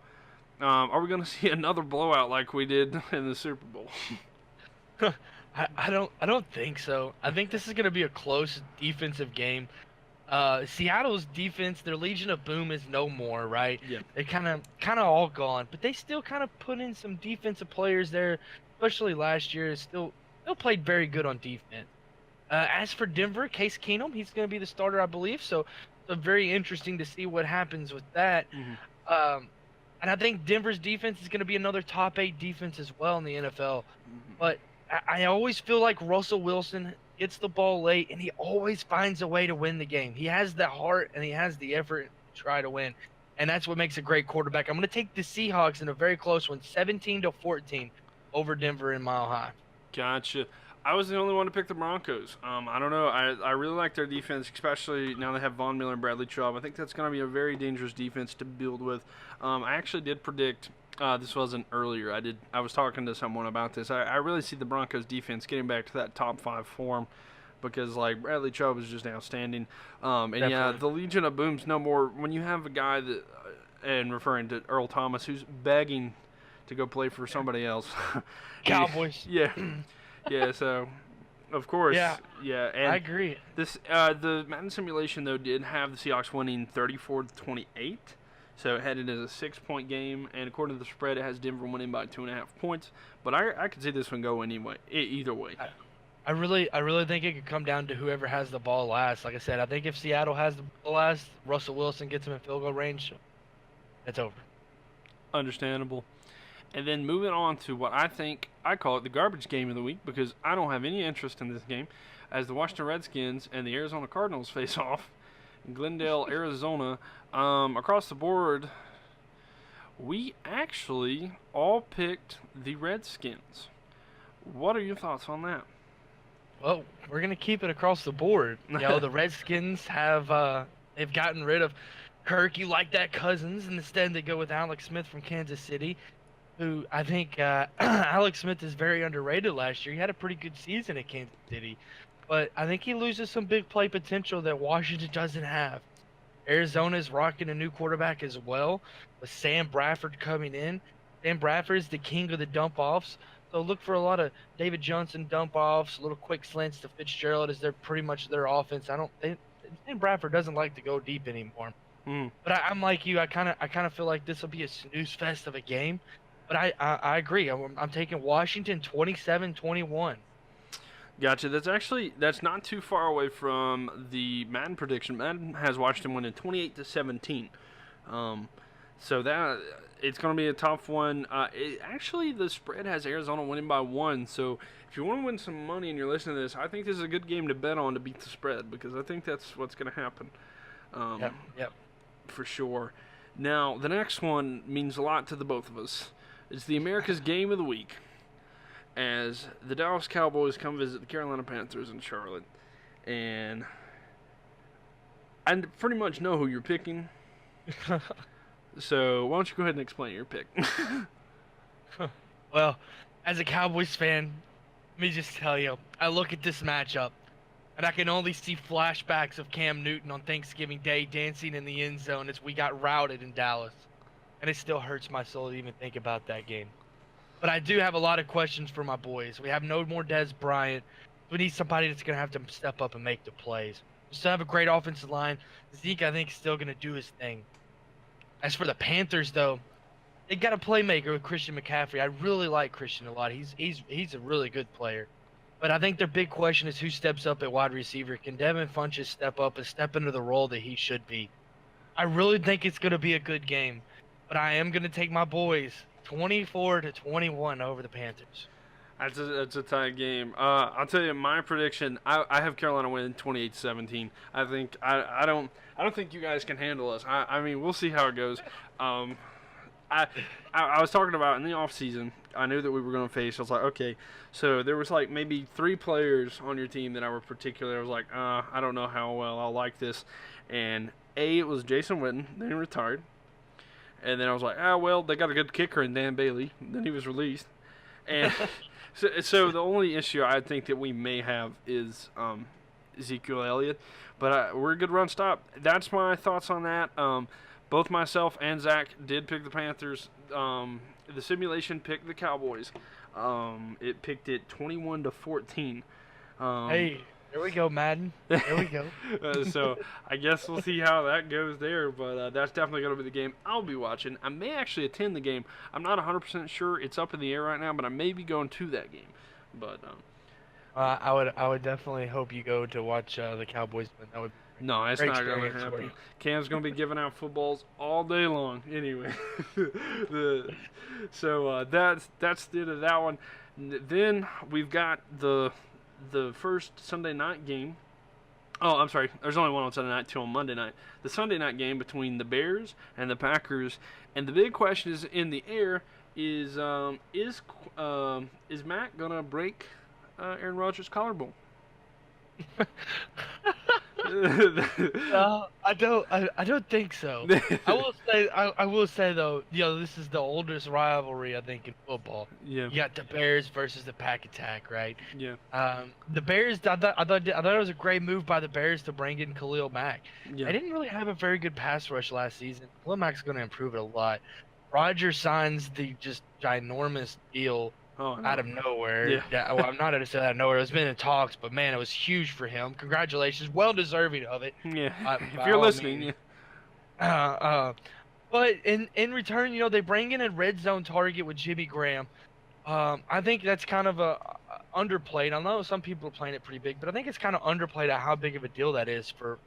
Are we going to see another blowout like we did in the Super Bowl? I don't think so. I think this is going to be a close defensive game. Seattle's defense, their Legion of Boom is no more, right? Yeah. They're kind of all gone, but they still kind of put in some defensive players there, especially last year. Still played very good on defense. As for Denver, Case Keenum, he's going to be the starter, I believe. So very interesting to see what happens with that. And I think Denver's defense is going to be another top 8 defense as well in the NFL. But I always feel like Russell Wilson gets the ball late, and he always finds a way to win the game. He has the heart, and he has the effort to try to win. And that's what makes a great quarterback. I'm going to take the Seahawks in a very close one, 17-14 over Denver in Mile High. Gotcha. I was the only one to pick the Broncos. I don't know. I really like their defense, especially now they have Von Miller and Bradley Chubb. I think that's going to be a very dangerous defense to build with. I actually did predict this wasn't earlier. I was talking to someone about this. I really see the Broncos defense getting back to that top 5 form because, like, Bradley Chubb is just outstanding. And Definitely. yeah, the Legion of Boom's no more. When you have a guy that, and referring to Earl Thomas, who's begging to go play for somebody else. Cowboys. Yeah. Yeah, so of course. Yeah. And I agree. This the Madden simulation though did have the Seahawks winning 34-28. So it had it as a 6-point game, and according to the spread, it has Denver winning by 2.5 points. But I could see this one go either way. I really think it could come down to whoever has the ball last. Like I said, I think if Seattle has the ball last, Russell Wilson gets him in field goal range, it's over. Understandable. And then moving on to what I call it the garbage game of the week, because I don't have any interest in this game, as the Washington Redskins and the Arizona Cardinals face off in Glendale, Arizona. Across the board, we actually all picked the Redskins. What are your thoughts on that? Well, we're gonna keep it across the board. The Redskins have they've gotten rid of Kirk. You like that Cousins, and instead they go with Alex Smith from Kansas City, who I think Alex Smith is very underrated last year. He had a pretty good season at Kansas City, but I think he loses some big play potential that Washington doesn't have. Arizona's rocking a new quarterback as well, with Sam Bradford coming in. Sam Bradford is the king of the dump offs. So look for a lot of David Johnson dump offs, little quick slants to Fitzgerald as they're pretty much their offense. Sam Bradford doesn't like to go deep anymore. Mm. But I'm like you. I kind of feel like this will be a snooze fest of a game. But I agree. I'm taking Washington 27-21. Gotcha. That's not too far away from the Madden prediction. Madden has Washington winning 28-17. So that it's going to be a tough one. Actually, the spread has Arizona winning by 1. So if you want to win some money and you're listening to this, I think this is a good game to bet on to beat the spread because I think that's what's going to happen. Yep. For sure. Now the next one means a lot to the both of us. It's the America's Game of the Week, as the Dallas Cowboys come visit the Carolina Panthers in Charlotte. And I pretty much know who you're picking. So why don't you go ahead and explain your pick? Well, as a Cowboys fan, let me just tell you, I look at this matchup, and I can only see flashbacks of Cam Newton on Thanksgiving Day dancing in the end zone as we got routed in Dallas. And it still hurts my soul to even think about that game. But I do have a lot of questions for my boys. We have no more Dez Bryant. We need somebody that's going to have to step up and make the plays. We still have a great offensive line. Zeke, I think, is still going to do his thing. As for the Panthers, though, they got a playmaker with Christian McCaffrey. I really like Christian a lot. He's a really good player. But I think their big question is who steps up at wide receiver. Can Devin Funchess step up and step into the role that he should be? I really think it's going to be a good game. But I am going to take my boys 24-21 over the Panthers. That's a tight game. I'll tell you my prediction. I have Carolina winning 28-17. I think I don't think you guys can handle us. I mean, we'll see how it goes. I was talking about in the offseason, I knew that we were going to face. I was like, okay, so there was like maybe 3 players on your team that I were particular. I was like, I don't know how well I'll like this. And it was Jason Witten. Then he retired. And then I was like, well, they got a good kicker in Dan Bailey. Then he was released. And so the only issue I think that we may have is Ezekiel Elliott. But we're a good run stop. That's my thoughts on that. Both myself and Zach did pick the Panthers. The simulation picked the Cowboys. It picked it 21-14. Hey, there we go, Madden. There we go. So I guess we'll see how that goes there. But that's definitely going to be the game I'll be watching. I may actually attend the game. I'm not 100% sure. It's up in the air right now, but I may be going to that game. But I would definitely hope you go to watch the Cowboys win. That would be no, it's great not going to experience for happen. you. Cam's going to be giving out footballs all day long. Anyway, so that's the end of that one. Then we've got the first Sunday night game. Oh, I'm sorry. There's only one on Sunday night, 2 on Monday night. The Sunday night game between the Bears and the Packers, and the big question is in the air: is Matt gonna break Aaron Rodgers' collarbone? I don't think so. I will say though, this is the oldest rivalry I think in football. Yeah. You got the Bears versus the Pack Attack, right? Yeah. The Bears. I thought it was a great move by the Bears to bring in Khalil Mack. Yeah. They didn't really have a very good pass rush last season. Khalil Mack's going to improve it a lot. Rodgers signs the just ginormous deal out of nowhere. Yeah. Well, I'm not going to say out of nowhere. It's been in talks, but man, it was huge for him. Congratulations, well deserving of it. Yeah. If By you're all listening, means. yeah. But in return, they bring in a red zone target with Jimmy Graham. I think that's kind of a underplayed. I know some people are playing it pretty big, but I think it's kind of underplayed at how big of a deal that is for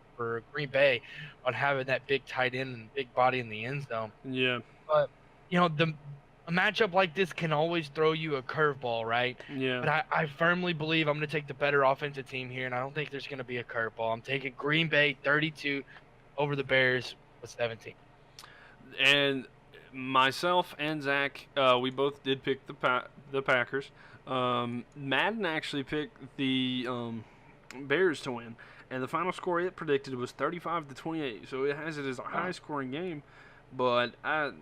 Green Bay on having that big tight end and big body in the end zone. Yeah. But a matchup like this can always throw you a curveball, right? Yeah. But I firmly believe I'm going to take the better offensive team here, and I don't think there's going to be a curveball. I'm taking Green Bay 32 over the Bears with 17. And myself and Zach, we both did pick the Packers. Madden actually picked the Bears to win, and the final score it predicted was 35-28. So it has it as a high-scoring game, but I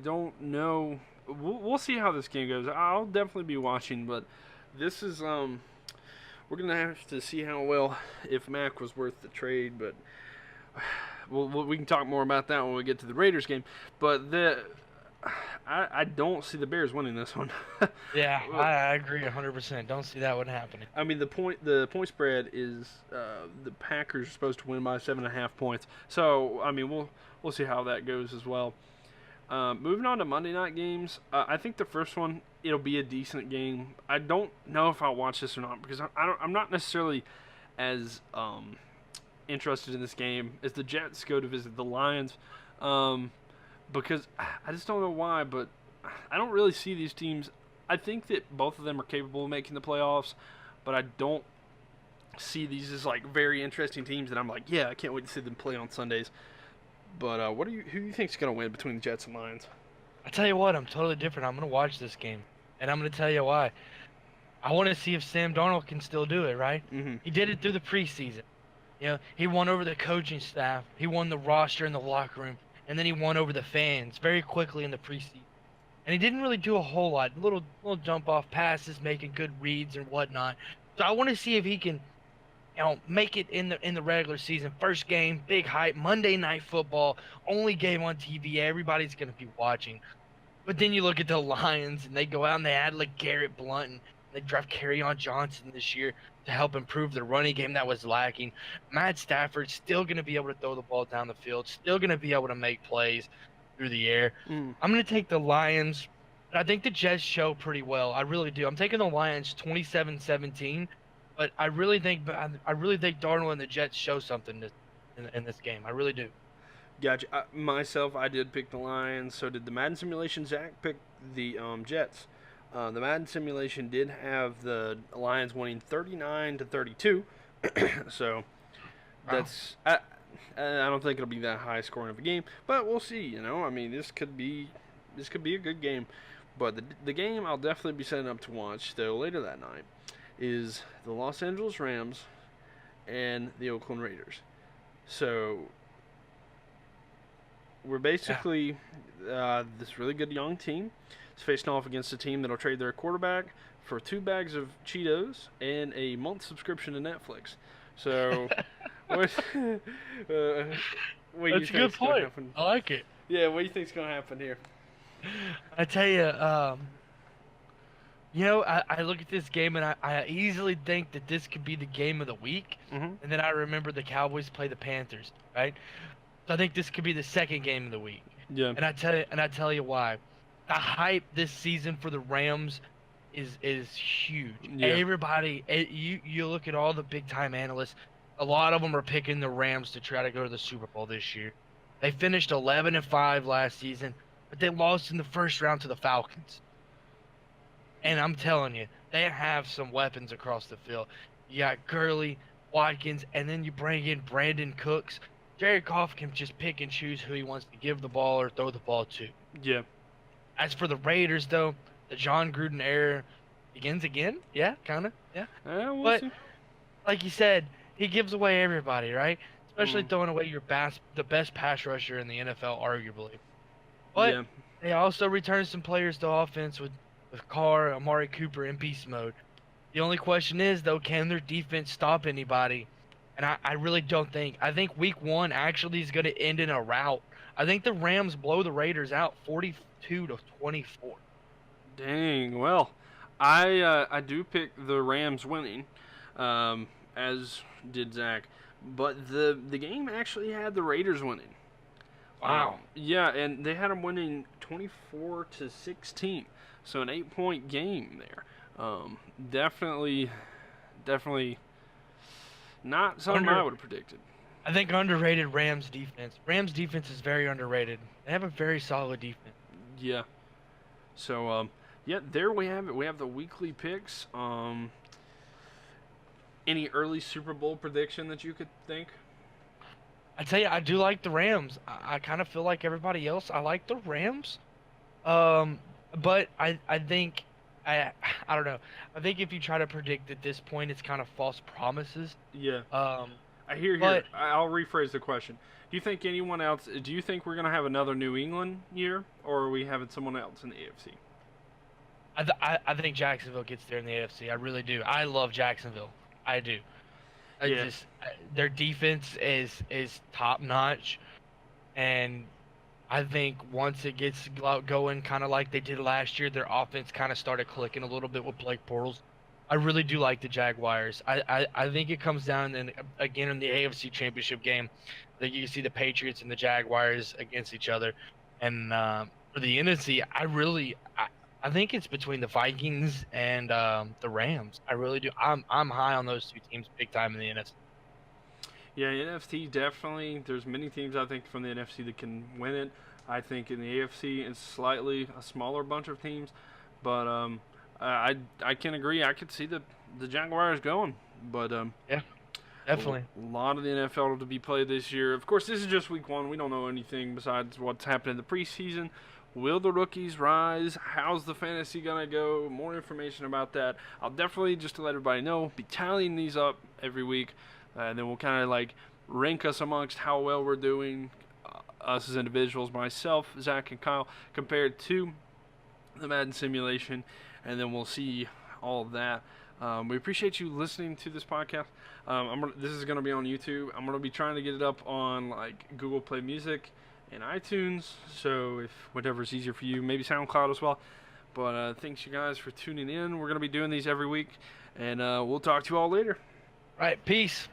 don't know. We'll see how this game goes. I'll definitely be watching, but this is we're gonna have to see how well if Mac was worth the trade, but we can talk more about that when we get to the Raiders game. But I don't see the Bears winning this one. Yeah, I agree 100%. Don't see that one happening. I mean, the point spread is the Packers are supposed to win by 7.5 points. So I mean, we'll see how that goes as well. Moving on to Monday night games, I think the first one it'll be a decent game. I don't know if I'll watch this or not because I'm not necessarily as interested in this game as the Jets go to visit the Lions, because I just don't know why, but I don't really see these teams. I think that both of them are capable of making the playoffs, but I don't see these as like very interesting teams that I'm like, yeah, I can't wait to see them play on Sundays. But who do you think's gonna win between the Jets and Lions? I tell you what, I'm totally different. I'm gonna watch this game, and I'm gonna tell you why. I want to see if Sam Darnold can still do it. Right? Mm-hmm. He did it through the preseason. You know, he won over the coaching staff. He won the roster in the locker room, and then he won over the fans very quickly in the preseason. And he didn't really do a whole lot. Little jump off passes, making good reads and whatnot. So I want to see if he can, make it in the regular season. First game, big hype, Monday Night Football, only game on TV. Everybody's gonna be watching. But then you look at the Lions, and they go out and they add like Garrett Blunt, and they draft Kerryon Johnson this year to help improve the running game that was lacking. Matt Stafford's still gonna be able to throw the ball down the field, still gonna be able to make plays through the air. Mm. I'm gonna take the Lions. I think the Jets show pretty well. I really do. I'm taking the Lions 27-17. But I really think Darnold and the Jets show something in this game. I really do. Gotcha. Myself, I did pick the Lions. So did the Madden simulation. Zach picked the Jets. The Madden simulation did have the Lions winning 39-32. So that's I don't think it'll be that high scoring of a game, but we'll see. I mean, this could be a good game. But the game I'll definitely be setting up to watch though later that night is the Los Angeles Rams and the Oakland Raiders. So we're basically this really good young team is facing off against a team that'll trade their quarterback for 2 bags of Cheetos and a month subscription to Netflix. So what do you That's a good point. I like it. Yeah, what do you think's going to happen here? I tell you, I look at this game and I easily think that this could be the game of the week. Mm-hmm. And then I remember the Cowboys play the Panthers, right? So I think this could be the second game of the week. Yeah. And I tell you why. The hype this season for the Rams is huge. Yeah. Everybody, you look at all the big time analysts, a lot of them are picking the Rams to try to go to the Super Bowl this year. They finished 11-5 last season, but they lost in the first round to the Falcons. And I'm telling you, they have some weapons across the field. You got Gurley, Watkins, and then you bring in Brandon Cooks. Jared Goff can just pick and choose who he wants to give the ball or throw the ball to. Yeah. As for the Raiders, though, the John Gruden era begins again. Yeah, kind of. Yeah. We'll see. Like you said, he gives away everybody, right? Especially throwing away the best pass rusher in the NFL, arguably. But they also return some players to offense with Carr, Amari Cooper in beast mode. The only question is, though, can their defense stop anybody? And I really don't think. I think week 1 actually is going to end in a rout. I think the Rams blow the Raiders out 42-24. Dang. Well, I do pick the Rams winning, as did Zach. But the game actually had the Raiders winning. Wow. Yeah, and they had them winning 24-16. So an 8-point game there. Definitely not something I would have predicted. I think underrated Rams defense. Rams defense is very underrated. They have a very solid defense. Yeah. So there we have it. We have the weekly picks. Any early Super Bowl prediction that you could think? I tell you, I do like the Rams. I kind of feel like everybody else. I like the Rams. But I think I don't know. I think if you try to predict at this point, it's kind of false promises. Yeah. I hear you. I'll rephrase the question. Do you think anyone else? Do you think we're gonna have another New England year, or are we having someone else in the AFC? I think Jacksonville gets there in the AFC. I really do. I love Jacksonville. I do. Yeah. Their defense is top notch, and I think once it gets going, kind of like they did last year, their offense kind of started clicking a little bit with Blake Bortles. I really do like the Jaguars. I think it comes down, and again in the AFC Championship game, I think you can see the Patriots and the Jaguars against each other, and for the NFC, I think it's between the Vikings and the Rams. I really do. I'm high on those two teams big time in the NFC. Yeah, NFC definitely. There's many teams I think from the NFC that can win it. I think in the AFC it's slightly a smaller bunch of teams, but I can agree. I could see the Jaguars going, but Yeah, definitely. a lot of the NFL to be played this year. Of course, this is just week one. We don't know anything besides what's happened in the preseason. Will the rookies rise? How's the fantasy gonna go? More information about that. I'll definitely, just to let everybody know, be tallying these up every week, and then we'll kind of like rank us amongst how well we're doing, us as individuals, myself, Zach, and Kyle, compared to the Madden simulation, and then we'll see all of that. We appreciate you listening to this podcast. This is going to be on YouTube. I'm going to be trying to get it up on like Google Play Music and iTunes. So if whatever's easier for you, maybe SoundCloud as well. But thanks you guys for tuning in. We're going to be doing these every week, and we'll talk to you all later. Right, peace.